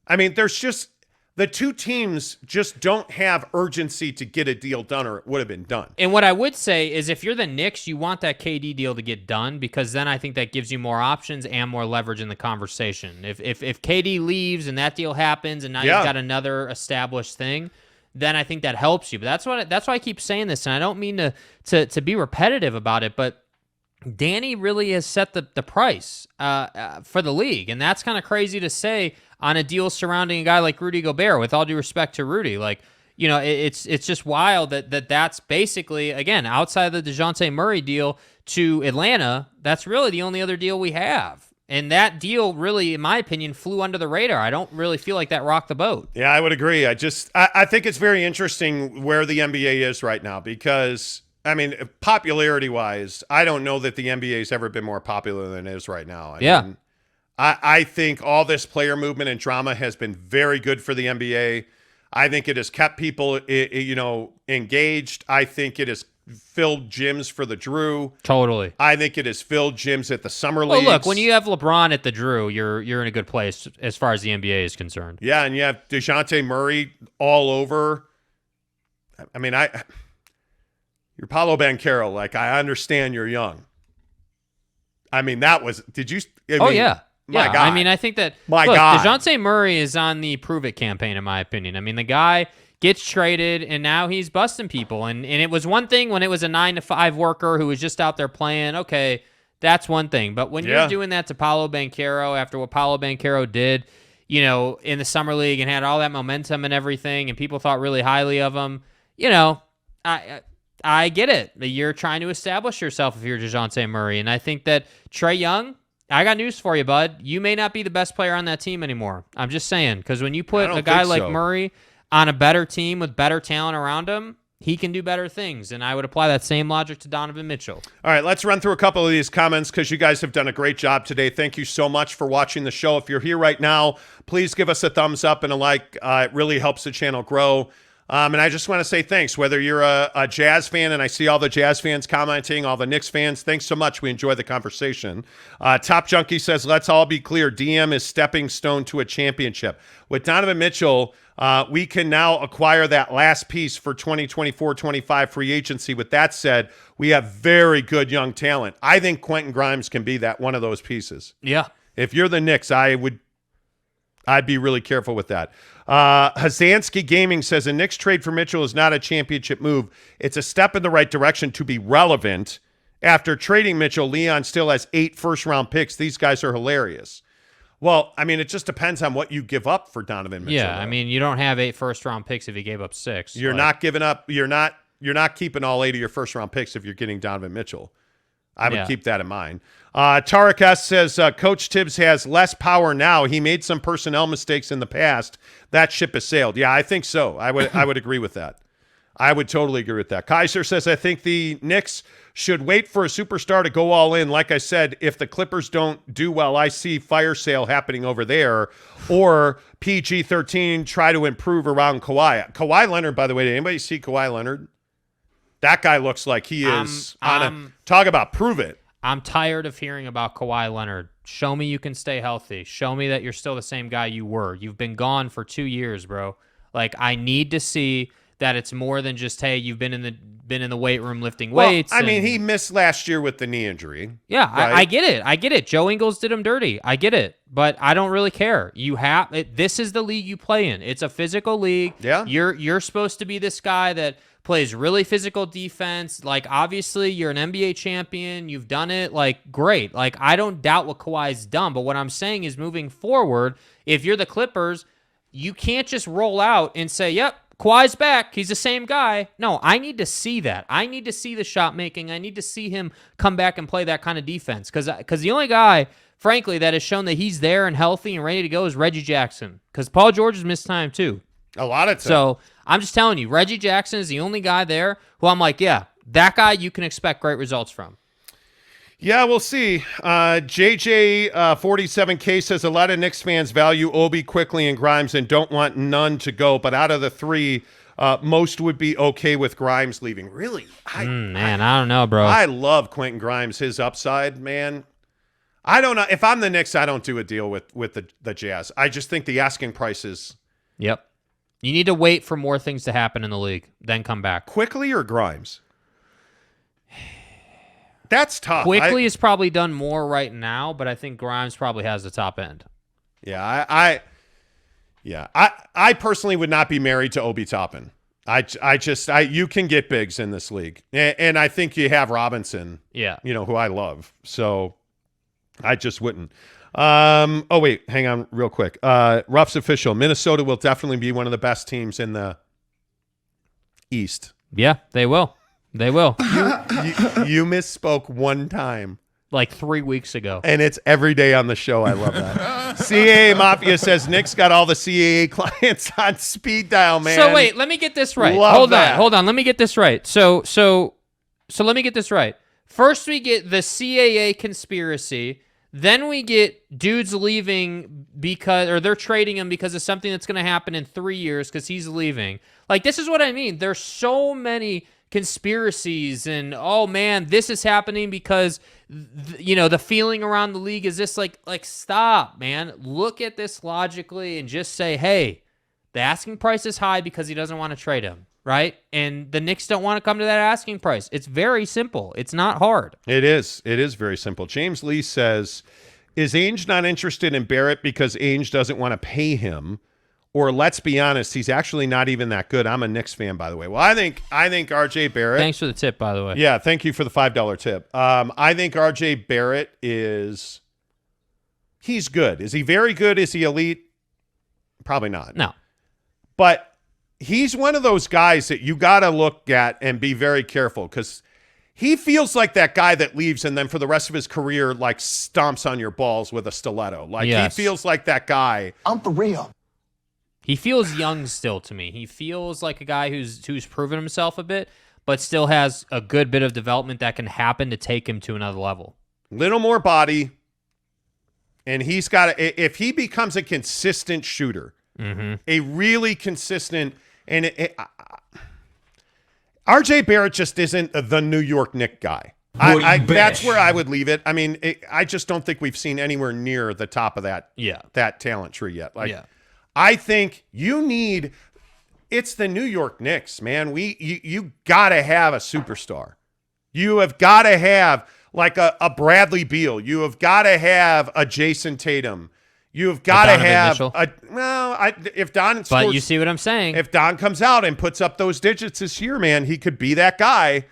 I mean, there's just the two teams just don't have urgency to get a deal done, or it would have been done. And what I would say is if you're the Knicks, you want that KD deal to get done because then I think that gives you more options and more leverage in the conversation. If KD leaves and that deal happens and now you've got another established thing, then I think that helps you. But that's why I keep saying this, and I don't mean to be repetitive about it, but Danny really has set the price for the league, and that's kind of crazy to say on a deal surrounding a guy like Rudy Gobert, with all due respect to Rudy. Like, you know, it's just wild that's basically, again, outside of the DeJounte Murray deal to Atlanta, that's really the only other deal we have. And that deal really, in my opinion, flew under the radar. I don't really feel like that rocked the boat. Yeah, I would agree. I think it's very interesting where the NBA is right now because, I mean, popularity-wise, I don't know that the NBA has ever been more popular than it is right now. I mean, I think all this player movement and drama has been very good for the NBA. I think it has kept people, engaged. I think it has filled gyms for the Drew. Totally. I think it has filled gyms at the summer leagues. Well, look, when you have LeBron at the Drew, you're in a good place as far as the NBA is concerned. Yeah, and you have DeJounte Murray all over. I mean, you're Paolo Banchero. Like, I understand you're young. I mean, yeah. My God. I mean, I think that, God. DeJounte Murray is on the Prove It campaign, in my opinion. I mean, the guy gets traded, and now he's busting people. And it was one thing when it was a 9-to-5 worker who was just out there playing. Okay, that's one thing. But when you're doing that to Paolo Banchero after what Paolo Banchero did, in the summer league and had all that momentum and everything, and people thought really highly of him, I get it. You're trying to establish yourself if you're DeJounte Murray. And I think that Trae Young, I got news for you, bud. You may not be the best player on that team anymore. I'm just saying, because when you put a guy like Murray on a better team with better talent around him, he can do better things. And I would apply that same logic to Donovan Mitchell. All right, let's run through a couple of these comments because you guys have done a great job today. Thank you so much for watching the show. If you're here right now, please give us a thumbs up and a like. It really helps the channel grow. And I just want to say thanks, whether you're a Jazz fan, and I see all the Jazz fans commenting, all the Knicks fans, thanks so much. We enjoy the conversation. Top Junkie says, let's all be clear. DM is stepping stone to a championship. With Donovan Mitchell, we can now acquire that last piece for 2024-25 free agency. With that said, we have very good young talent. I think Quentin Grimes can be one of those pieces. Yeah. If you're the Knicks, I'd be really careful with that. Hazansky Gaming says a Knicks trade for Mitchell is not a championship move. It's a step in the right direction to be relevant. After trading Mitchell, Leon still has 8 first-round picks. These guys are hilarious. Well, I mean, it just depends on what you give up for Donovan Mitchell. Yeah, I mean, you don't have 8 first-round picks if you gave up 6. You're not giving up. You're not keeping all 8 of your first-round picks if you're getting Donovan Mitchell. I would keep that in mind. Tarek S. says, Coach Tibbs has less power now. He made some personnel mistakes in the past. That ship has sailed. Yeah, I think so. I would agree with that. I would totally agree with that. Kaiser says, I think the Knicks should wait for a superstar to go all in. Like I said, if the Clippers don't do well, I see fire sale happening over there. Or PG-13, try to improve around Kawhi. Kawhi Leonard, by the way, did anybody see Kawhi Leonard? That guy looks like he is talk about prove it. I'm tired of hearing about Kawhi Leonard. Show me you can stay healthy. Show me that you're still the same guy you were. You've been gone for 2 years, bro. Like, I need to see that it's more than just, hey, you've been in the weight room lifting weights. I mean, he missed last year with the knee injury. Yeah, right? I get it. I get it. Joe Ingles did him dirty. I get it. But I don't really care. This is the league you play in. It's a physical league. Yeah. You're supposed to be this guy that plays really physical defense. Like, obviously, you're an NBA champion. You've done it. Like, great. Like, I don't doubt what Kawhi's done. But what I'm saying is moving forward, if you're the Clippers, you can't just roll out and say, yep, Kawhi's back. He's the same guy. No, I need to see that. I need to see the shot making. I need to see him come back and play that kind of defense. Because the only guy, frankly, that has shown that he's there and healthy and ready to go is Reggie Jackson. Because Paul George has missed time too. A lot of time. So I'm just telling you, Reggie Jackson is the only guy there who I'm like, yeah, that guy you can expect great results from. Yeah, we'll see. JJ47K says a lot of Knicks fans value Obi, Quickly, and Grimes and don't want none to go. But out of the 3, most would be okay with Grimes leaving. Really? I don't know, bro. I love Quentin Grimes, his upside, man. I don't know. If I'm the Knicks, I don't do a deal with the Jazz. I just think the asking price is Yep. You need to wait for more things to happen in the league, then come back. Quickly or Grimes? That's tough. Quickly is probably done more right now, but I think Grimes probably has the top end. Yeah, I personally would not be married to Obi Toppin. You can get bigs in this league, and I think you have Robinson. Yeah, who I love. So I just wouldn't. Oh wait, hang on, real quick. Ruff's official. Minnesota will definitely be one of the best teams in the East. Yeah, they will. They will. You misspoke one time. Like 3 weeks ago. And it's every day on the show. I love that. CAA Mafia says Nick's got all the CAA clients on speed dial, man. So wait, let me get this right. Hold on. Let me get this right. So let me get this right. First we get the CAA conspiracy. Then we get dudes leaving or they're trading him because of something that's going to happen in 3 years because he's leaving. Like, this is what I mean. There's so many conspiracies and, oh man, this is happening because the feeling around the league is this. Like stop, man. Look at this logically and just say, hey, the asking price is high because he doesn't want to trade him, right? And the Knicks don't want to come to that asking price. It's very simple. It's not hard. It is very simple. James Lee says, is Ainge not interested in Barrett because Ainge doesn't want to pay him? Or let's be honest, he's actually not even that good. I'm a Knicks fan, by the way. Well, I think RJ Barrett. Thanks for the tip, by the way. Yeah, thank you for the $5 tip. I think RJ Barrett he's good. Is he very good? Is he elite? Probably not. No. But he's one of those guys that you got to look at and be very careful because he feels like that guy that leaves and then for the rest of his career, like, stomps on your balls with a stiletto. Like, yes. He feels like that guy. I'm for real. He feels young still to me. He feels like a guy who's proven himself a bit, but still has a good bit of development that can happen to take him to another level. Little more body, and he's got if he becomes a consistent shooter, a really consistent, and RJ Barrett just isn't the New York Knicks guy. That's where I would leave it. I mean, I just don't think we've seen anywhere near the top of that talent tree yet. I think it's the New York Knicks, man. You got to have a superstar. You have got to have like a Bradley Beal. You have got to have a Jason Tatum. You have got to have if Don scores, but you see what I'm saying. If Don comes out and puts up those digits this year, man, he could be that guy.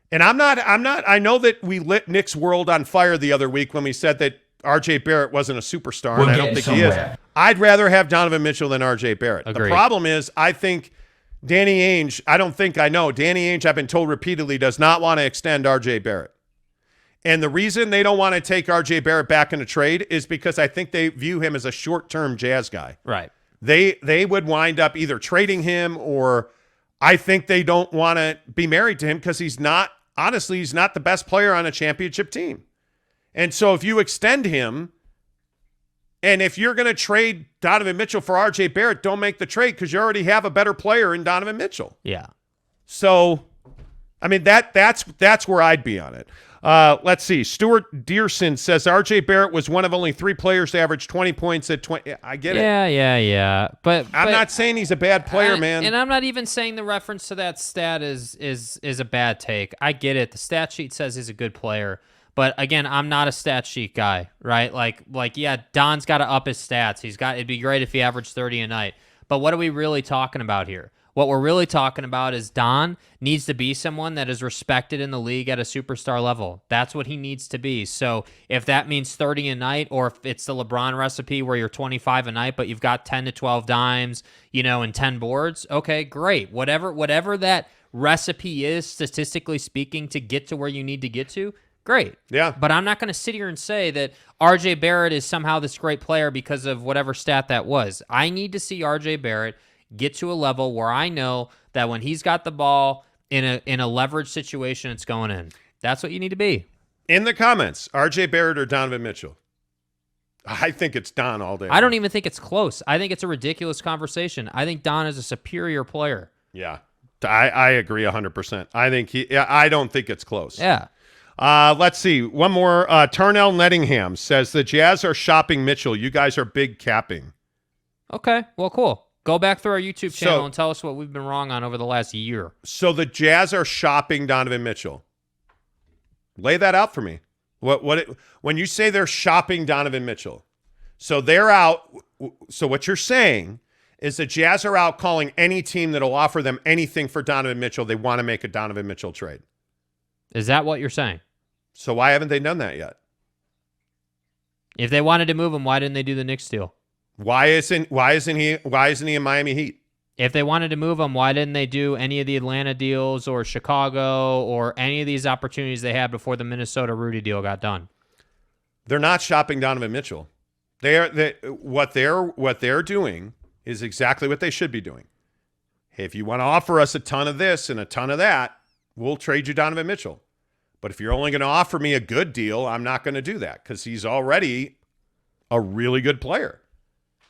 And I'm not I know that we lit Nick's world on fire the other week when we said that RJ Barrett wasn't a superstar, and I don't think he is. I'd rather have Donovan Mitchell than RJ Barrett. Agreed. The problem is, I think Danny Ainge, Danny Ainge, I've been told repeatedly, does not want to extend RJ Barrett. And the reason they don't want to take RJ Barrett back in a trade is because I think they view him as a short-term Jazz guy. Right. They would wind up either trading him, or I think they don't want to be married to him because he's not the best player on a championship team. And so if you extend him, and if you're going to trade Donovan Mitchell for RJ Barrett, don't make the trade because you already have a better player in Donovan Mitchell. Yeah. So, I mean, that's where I'd be on it. Let's see. Stuart Dearson says RJ Barrett was one of only 3 players to average 20 points at 20. I get it. Yeah. But I'm not saying he's a bad player, man. And I'm not even saying the reference to that stat is a bad take. I get it. The stat sheet says he's a good player. But again, I'm not a stat sheet guy, right? Like, yeah, Don's got to up his stats. It'd be great if he averaged 30 a night. But what are we really talking about here? What we're really talking about is Don needs to be someone that is respected in the league at a superstar level. That's what he needs to be. So if that means 30 a night, or if it's the LeBron recipe where you're 25 a night, but you've got 10 to 12 dimes, and 10 boards, okay, great. Whatever that recipe is, statistically speaking, to get to where you need to get to, great. Yeah. But I'm not going to sit here and say that RJ Barrett is somehow this great player because of whatever stat that was. I need to see RJ Barrett get to a level where I know that when he's got the ball in a leverage situation, it's going in. That's what you need to be. In the comments, RJ Barrett or Donovan Mitchell? I think it's Don all day. I don't even think it's close. I think it's a ridiculous conversation. I think Don is a superior player. Yeah. I agree 100%. I don't think it's close. Yeah. Let's see. One more. Tarnell Nettingham says the Jazz are shopping Mitchell. You guys are big capping. Okay. Well, cool. Go back through our YouTube channel and tell us what we've been wrong on over the last year. So the Jazz are shopping Donovan Mitchell. Lay that out for me. When you say they're shopping Donovan Mitchell, so they're out. So what you're saying is the Jazz are out calling any team that'll offer them anything for Donovan Mitchell. They want to make a Donovan Mitchell trade. Is that what you're saying? So why haven't they done that yet? If they wanted to move him, why didn't they do the Knicks deal? Why isn't he in Miami Heat? If they wanted to move him, why didn't they do any of the Atlanta deals or Chicago or any of these opportunities they had before the Minnesota Rudy deal got done? They're not shopping Donovan Mitchell. What they're doing is exactly what they should be doing. Hey, if you want to offer us a ton of this and a ton of that, we'll trade you Donovan Mitchell. But if you're only going to offer me a good deal, I'm not going to do that because he's already a really good player.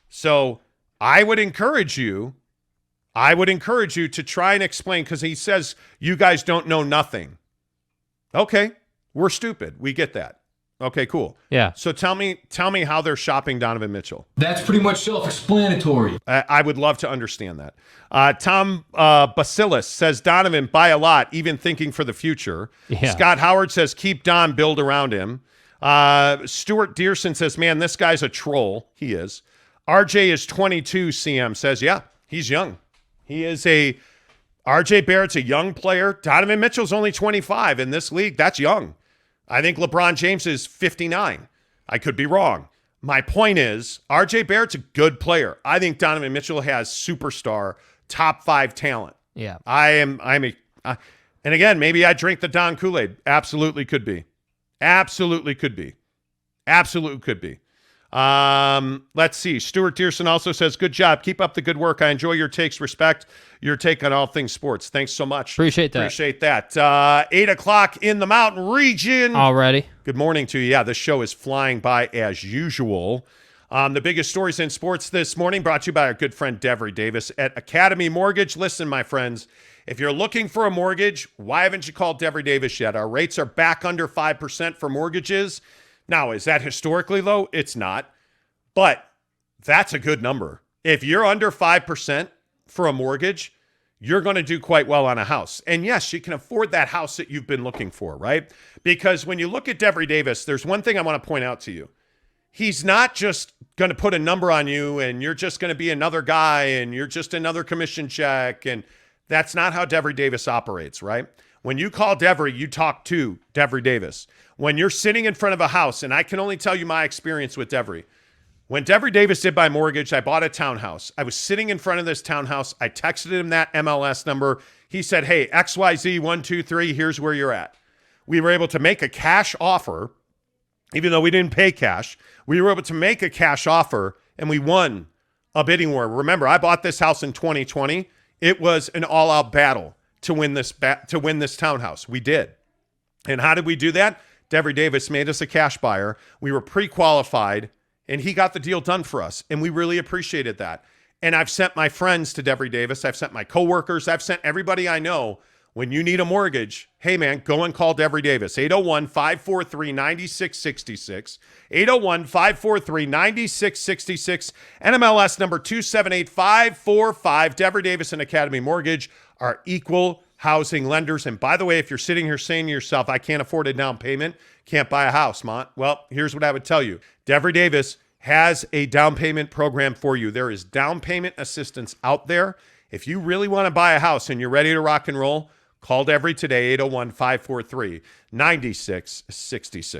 So I would encourage you to try and explain, because he says you guys don't know nothing. Okay, we're stupid. We get that. Okay, cool. Yeah. So tell me how they're shopping Donovan Mitchell. That's pretty much self-explanatory. I would love to understand that. Tom Basilis says Donovan, buy a lot, even thinking for the future. Yeah. Scott Howard says keep Don, build around him. Stuart Dearson says, man, this guy's a troll. He is. RJ is 22, CM says, yeah, he's young. He is RJ Barrett's a young player. Donovan Mitchell's only 25 in this league. That's young. I think LeBron James is 59. I could be wrong. My point is, RJ Barrett's a good player. I think Donovan Mitchell has superstar, top 5 talent. Yeah. And again, maybe I drink the Don Kool-Aid. Absolutely could be. Absolutely could be. Absolutely could be. Let's see. Stuart Dearson also says, good job. Keep up the good work. I enjoy your takes. Respect your take on all things sports. Thanks so much. Appreciate that. 8 o'clock in the Mountain Region. Already. Good morning to you. Yeah, this show is flying by as usual. The biggest stories in sports this morning brought to you by our good friend Devery Davis at Academy Mortgage. Listen, my friends, if you're looking for a mortgage, why haven't you called Devery Davis yet? Our rates are back under 5% for mortgages. Now, is that historically low? It's not, but that's a good number. If you're under 5% for a mortgage, you're going to do quite well on a house. And yes, you can afford that house that you've been looking for, right? Because when you look at Devery Davis, there's one thing I want to point out to you. He's not just going to put a number on you and you're just going to be another guy and you're just another commission check. And that's not how Devery Davis operates, right? When you call Devery, you talk to Devery Davis. When you're sitting in front of a house, and I can only tell you my experience with Devery. When Devery Davis did my mortgage, I bought a townhouse. I was sitting in front of this townhouse. I texted him that MLS number. He said, hey, XYZ 123, here's where you're at. We were able to make a cash offer, even though we didn't pay cash. We were able to make a cash offer, and we won a bidding war. Remember, I bought this house in 2020. It was an all-out battle to win this townhouse. We did. And how did we do that? Devery Davis made us a cash buyer. We were pre-qualified, and he got the deal done for us, and we really appreciated that. And I've sent my friends to Devery Davis. I've sent my coworkers. I've sent everybody I know. When you need a mortgage, hey, man, go and call Devery Davis. 801-543-9666. 801-543-9666. NMLS number 278545. Devery Davis and Academy Mortgage are equal housing lenders. And by the way, if you're sitting here saying to yourself, I can't afford a down payment, can't buy a house, Mont. Well, here's what I would tell you. Devery Davis has a down payment program for you. There is down payment assistance out there. If you really want to buy a house and you're ready to rock and roll, call Devery today, 801-543-9666.